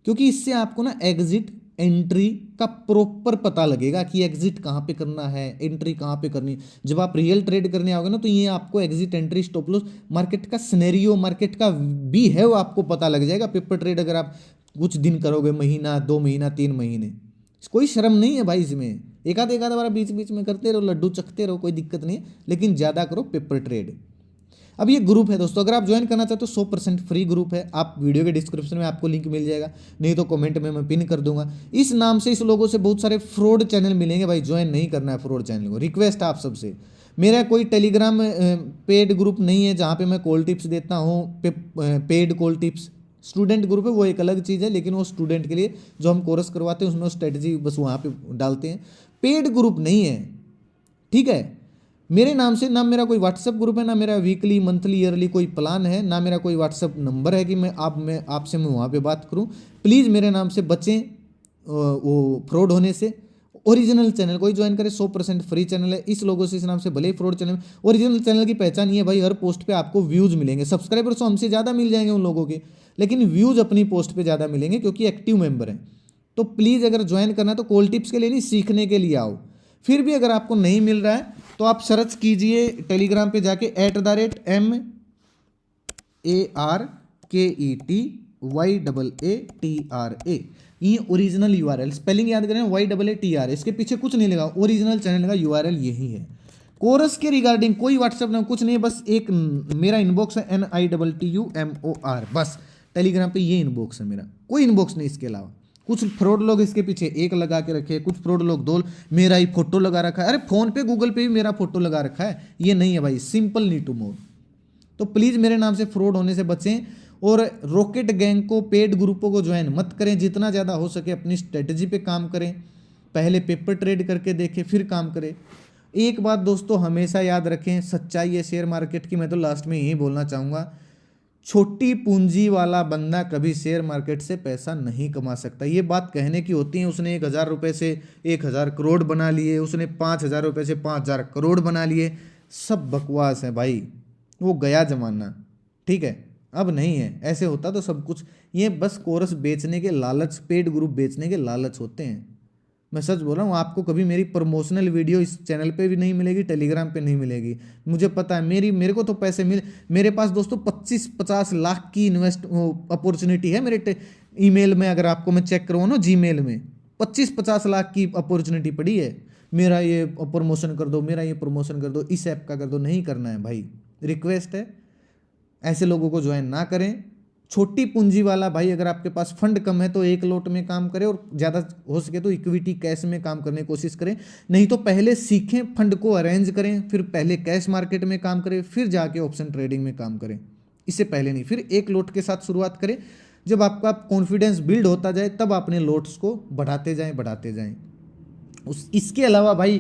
क्योंकि इससे आपको ना एग्जिट एंट्री का प्रॉपर पता लगेगा कि एग्जिट कहाँ पे करना है, एंट्री कहाँ पे करनी। जब आप रियल ट्रेड करने आओगे ना तो ये आपको exit entry stop loss, market का सिनेरियो, मार्केट का भी है वो आपको पता लग जाएगा। पेपर ट्रेड अगर आप कुछ दिन करोगे, महीना, 2 महीना, 3 महीने, कोई शर्म नहीं है भाई इसमें। एक आधा बार बीच बीच में करते रहो, लड्डू चखते रहो, कोई दिक्कत नहीं है, लेकिन ज़्यादा करो पेपर ट्रेड। अब ये ग्रुप है दोस्तों, अगर आप ज्वाइन करना चाहते हो 100% फ्री ग्रुप है। आप वीडियो के डिस्क्रिप्शन में आपको लिंक मिल जाएगा, नहीं तो कमेंट में मैं पिन कर दूंगा। इस नाम से इस लोगों से बहुत सारे फ्रॉड चैनल मिलेंगे भाई, ज्वाइन नहीं करना है फ्रॉड चैनल को। रिक्वेस्ट आप सबसे, मेरा कोई टेलीग्राम पेड ग्रुप नहीं है जहाँ पे मैं कॉल टिप्स देता हूँ, paid call tips. Student group है वो एक अलग चीज़ है, लेकिन वो स्टूडेंट के लिए जो हम कोर्स करवाते हैं उसमें स्ट्रेटजी बस वहाँ पे डालते हैं। पेड ग्रुप नहीं है, ठीक है। मेरे नाम से ना मेरा कोई व्हाट्सएप ग्रुप है, ना मेरा वीकली, मंथली, ईयरली कोई प्लान है, ना मेरा कोई व्हाट्सएप नंबर है कि मैं आपसे मैं वहाँ पे बात करूँ। प्लीज़ मेरे नाम से बचें वो फ्रॉड होने से। ओरिजिनल चैनल कोई ज्वाइन करे, 100% फ्री चैनल है। इस लोगों से, इस नाम से भले ही फ्रॉड चैनल, ओरिजिनल चैनल की पहचान ये है भाई, हर पोस्ट पे आपको व्यूज़ मिलेंगे। सब्सक्राइबर्स तो हमसे ज़्यादा मिल जाएंगे उन लोगों के, लेकिन व्यूज़ अपनी पोस्ट पे ज़्यादा मिलेंगे क्योंकि एक्टिव मेंबर हैं। तो प्लीज़ अगर ज्वाइन करना है तो कॉल टिप्स के लिए नहीं, सीखने के लिए आओ। फिर भी अगर आपको नहीं मिल रहा है तो आप सर्च कीजिए टेलीग्राम पे जाके @MARKETYAATRA। ये ओरिजिनल URL, स्पेलिंग याद करें, YAATRA, इसके पीछे कुछ नहीं लगा, ओरिजिनल चैनल का URL यही है। कोरस के रिगार्डिंग कोई व्हाट्सएप ना, कुछ नहीं, बस एक मेरा इनबॉक्स है NITTUMOR, बस टेलीग्राम पे ये इनबॉक्स है मेरा, कोई इनबॉक्स नहीं इसके अलावा। कुछ फ्रॉड लोग इसके पीछे 1 लगा के रखे, कुछ फ्रॉड लोग 2, मेरा ही फोटो लगा रखा है। अरे फोन पे, गूगल पे भी मेरा फोटो लगा रखा है, ये नहीं है भाई, सिंपल नीड टू मोर। तो प्लीज़ मेरे नाम से फ्रॉड होने से बचें और रॉकेट गैंग को, पेड ग्रुपों को ज्वाइन मत करें। जितना ज़्यादा हो सके अपनी स्ट्रेटजी पे काम करें, पहले पेपर ट्रेड करके देखें फिर काम करें। एक बात दोस्तों हमेशा याद रखें, सच्चाई है शेयर मार्केट की, मैं तो लास्ट में यही बोलना चाहूँगा, छोटी पूंजी वाला बंदा कभी शेयर मार्केट से पैसा नहीं कमा सकता। ये बात कहने की होती है, उसने 1,000 रुपये से 1,000 करोड़ बना लिए, उसने 5,000 रुपये से 5,000 करोड़ बना लिए, सब बकवास है भाई, वो गया जमाना, ठीक है, अब नहीं है। ऐसे होता तो सब कुछ, ये बस कोर्स बेचने के लालच, पेड ग्रुप बेचने के लालच होते हैं। मैं सच बोल रहा हूँ, आपको कभी मेरी प्रमोशनल वीडियो इस चैनल पे भी नहीं मिलेगी, टेलीग्राम पे नहीं मिलेगी। मुझे पता है, मेरे को तो पैसे मेरे पास दोस्तों 25-50 लाख की इन्वेस्ट अपॉर्चुनिटी है मेरे ईमेल में। अगर आपको मैं चेक करवाऊँ ना, जीमेल में 25-50 लाख की अपॉर्चुनिटी पड़ी है। मेरा ये प्रमोशन कर दो, मेरा ये प्रमोशन कर दो, इस ऐप का कर दो। नहीं करना है भाई, रिक्वेस्ट है, ऐसे लोगों को ज्वाइन ना करें। छोटी पूंजी वाला भाई, अगर आपके पास फंड कम है तो एक लोट में काम करें, और ज़्यादा हो सके तो इक्विटी कैश में काम करने की कोशिश करें। नहीं तो पहले सीखें, फंड को अरेंज करें, फिर पहले कैश मार्केट में काम करें, फिर जाके ऑप्शन ट्रेडिंग में काम करें। इससे पहले नहीं, फिर एक लोट के साथ शुरुआत करें। जब आपका कॉन्फिडेंस बिल्ड होता जाए तब अपने लोट्स को बढ़ाते जाएं। इसके अलावा भाई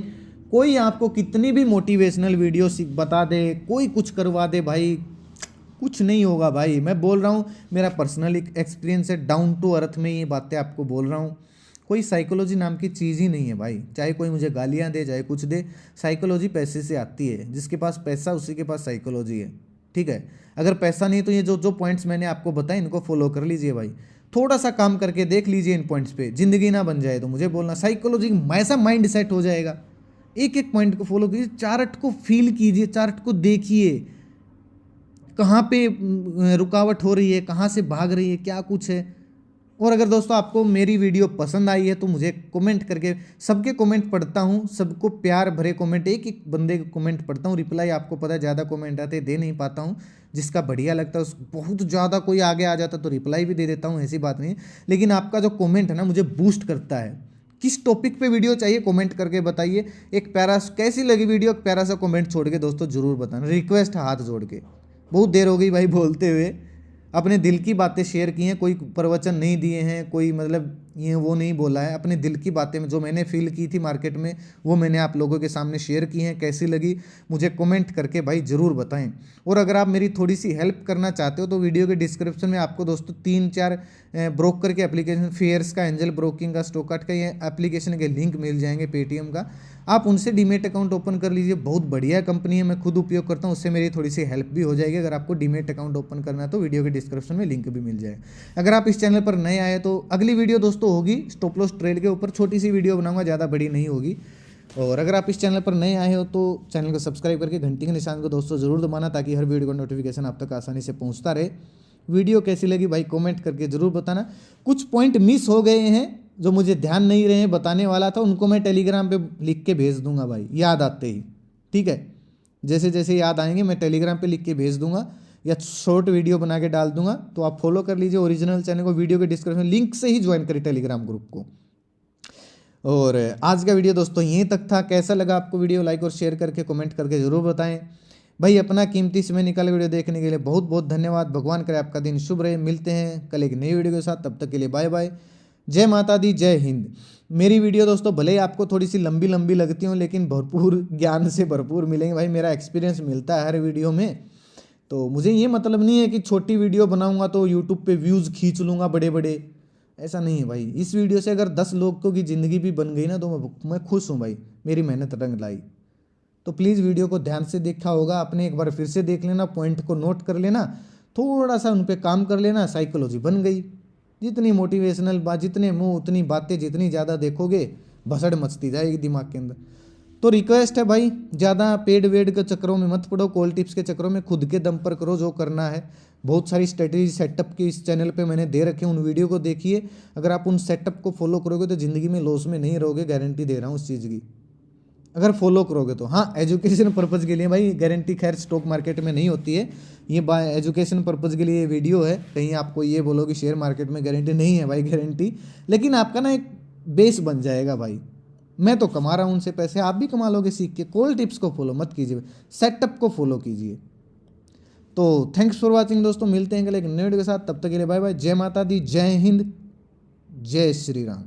कोई आपको कितनी भी मोटिवेशनल वीडियो बता दे, कोई कुछ करवा दे भाई, कुछ नहीं होगा भाई। मैं बोल रहा हूँ, मेरा पर्सनल एक्सपीरियंस है, डाउन टू अर्थ में ये बातें आपको बोल रहा हूँ। कोई साइकोलॉजी नाम की चीज़ ही नहीं है भाई, चाहे कोई मुझे गालियाँ दे, चाहे कुछ दे, साइकोलॉजी पैसे से आती है। जिसके पास पैसा उसी के पास साइकोलॉजी है, ठीक है। अगर पैसा नहीं तो ये जो पॉइंट्स मैंने आपको बताए इनको फॉलो कर लीजिए भाई, थोड़ा सा काम करके देख लीजिए इन पॉइंट्स पे, जिंदगी ना बन जाए तो मुझे बोलना। साइकोलॉजी ऐसा माइंड सेट हो जाएगा, एक एक पॉइंट को फॉलो कीजिए, चार्ट को फील कीजिए, चार्ट को देखिए, कहाँ पे रुकावट हो रही है, कहाँ से भाग रही है, क्या कुछ है। और अगर दोस्तों आपको मेरी वीडियो पसंद आई है तो मुझे कमेंट करके, सबके कमेंट पढ़ता हूँ, सबको प्यार भरे कमेंट, एक एक बंदे के कमेंट पढ़ता हूँ। रिप्लाई आपको पता है ज़्यादा कमेंट आते दे नहीं पाता हूँ, जिसका बढ़िया लगता है उस, बहुत ज़्यादा कोई आगे आ जाता तो रिप्लाई भी दे देता हूँ, ऐसी बात नहीं। लेकिन आपका जो कमेंट है ना मुझे बूस्ट करता है। किस टॉपिक पे वीडियो चाहिए कमेंट करके बताइए। एक प्यारा, कैसी लगी वीडियो, प्यारा सा कमेंट छोड़ के दोस्तों जरूर बताना, रिक्वेस्ट हाथ जोड़ के। बहुत देर हो गई भाई बोलते हुए, अपने दिल की बातें शेयर की हैं, कोई प्रवचन नहीं दिए हैं, कोई मतलब ये वो नहीं बोला है। अपने दिल की बातें जो मैंने फील की थी मार्केट में वो मैंने आप लोगों के सामने शेयर की हैं। कैसी लगी मुझे कमेंट करके भाई ज़रूर बताएं। और अगर आप मेरी थोड़ी सी हेल्प करना चाहते हो तो वीडियो के डिस्क्रिप्शन में आपको दोस्तों 3-4 ब्रोकर के एप्लीकेशन, फेयर्स का, एंजल ब्रोकिंग का, स्टॉकआउट का, ये एप्लीकेशन के लिंक मिल जाएंगे, पेटीएम का। आप उनसे डीमेट अकाउंट ओपन कर लीजिए, बहुत बढ़िया कंपनी है, मैं खुद उपयोग करता हूँ, उससे मेरी थोड़ी सी हेल्प भी हो जाएगी। अगर आपको डीमेट अकाउंट ओपन करना है तो वीडियो के डिस्क्रिप्शन में लिंक भी मिल जाए। अगर आप इस चैनल पर नए आए तो अगली वीडियो दोस्तों होगी स्टॉप लॉस ट्रेड के ऊपर, छोटी सी वीडियो बनाऊंगा, ज़्यादा बड़ी नहीं होगी। और अगर आप इस चैनल पर नए आए हो तो चैनल को सब्सक्राइब करके घंटी के निशान को दोस्तों जरूर दबाना, ताकि हर वीडियो का नोटिफिकेशन आप तक आसानी से पहुँचता रहे। वीडियो कैसी लगी भाई कमेंट करके ज़रूर बताना। कुछ पॉइंट मिस हो गए हैं जो मुझे ध्यान नहीं रहे बताने वाला था, उनको मैं टेलीग्राम पे लिख के भेज दूंगा भाई, याद आते ही, ठीक है। जैसे जैसे याद आएंगे मैं टेलीग्राम पे लिख के भेज दूंगा या शॉर्ट वीडियो बना के डाल दूंगा। तो आप फॉलो कर लीजिए ओरिजिनल चैनल को, वीडियो के डिस्क्रिप्शन लिंक से ही ज्वाइन करें टेलीग्राम ग्रुप को। और आज का वीडियो दोस्तों यहीं तक था। कैसा लगा आपको वीडियो, लाइक और शेयर करके कमेंट करके ज़रूर बताएं भाई। अपना कीमती समय निकाले वीडियो देखने के लिए बहुत बहुत धन्यवाद। भगवान करे आपका दिन शुभ रहे। मिलते हैं कल एक नई वीडियो के साथ, तब तक के लिए बाय बाय। जय माता दी, जय हिंद। मेरी वीडियो दोस्तों भले ही आपको थोड़ी सी लंबी लंबी लगती हो, लेकिन भरपूर ज्ञान से भरपूर मिलेंगे भाई। मेरा एक्सपीरियंस मिलता है हर वीडियो में। तो मुझे ये मतलब नहीं है कि छोटी वीडियो बनाऊंगा तो यूट्यूब पे व्यूज़ खींच लूँगा बड़े बड़े, ऐसा नहीं है भाई। इस वीडियो से अगर 10 लोगों की ज़िंदगी भी बन गई ना तो मैं खुश हूँ भाई, मेरी मेहनत रंग लाई। तो प्लीज़ वीडियो को ध्यान से देखा होगा आपने, एक बार फिर से देख लेना, पॉइंट को नोट कर लेना, थोड़ा सा उन पर काम कर लेना, साइकोलॉजी बन गई। जितनी मोटिवेशनल बात, जितने मुंह उतनी बातें, जितनी ज़्यादा देखोगे भसड़ मचती जाएगी दिमाग के अंदर। तो रिक्वेस्ट है भाई, ज़्यादा पेड वेड के चक्करों में मत पड़ो, कॉल टिप्स के चक्करों में खुद के दम पर करो जो करना है। बहुत सारी स्ट्रेटेजी सेटअप की इस चैनल पे मैंने दे रखे हैं, उन वीडियो को देखिए। अगर आप उन सेटअप को फॉलो करोगे तो ज़िंदगी में लॉस में नहीं रहोगे, गारंटी दे रहा हूँ उस चीज़ की, अगर फॉलो करोगे तो। हाँ, एजुकेशन पर्पज़ के लिए भाई, गारंटी खैर स्टॉक मार्केट में नहीं होती है, ये एजुकेशन पर्पज़ के लिए वीडियो है। कहीं आपको ये बोलो कि शेयर मार्केट में गारंटी नहीं है भाई, गारंटी, लेकिन आपका ना एक बेस बन जाएगा भाई। मैं तो कमा रहा हूँ उनसे पैसे, आप भी कमा लोगे सीख के। कॉल टिप्स को फॉलो मत कीजिए, सेटअप को फॉलो कीजिए। तो थैंक्स फॉर वॉचिंग दोस्तों, मिलते हैं कल एक नए वीडियो के साथ, तब तक के लिए बाय बाय। जय माता दी, जय हिंद, जय श्री राम।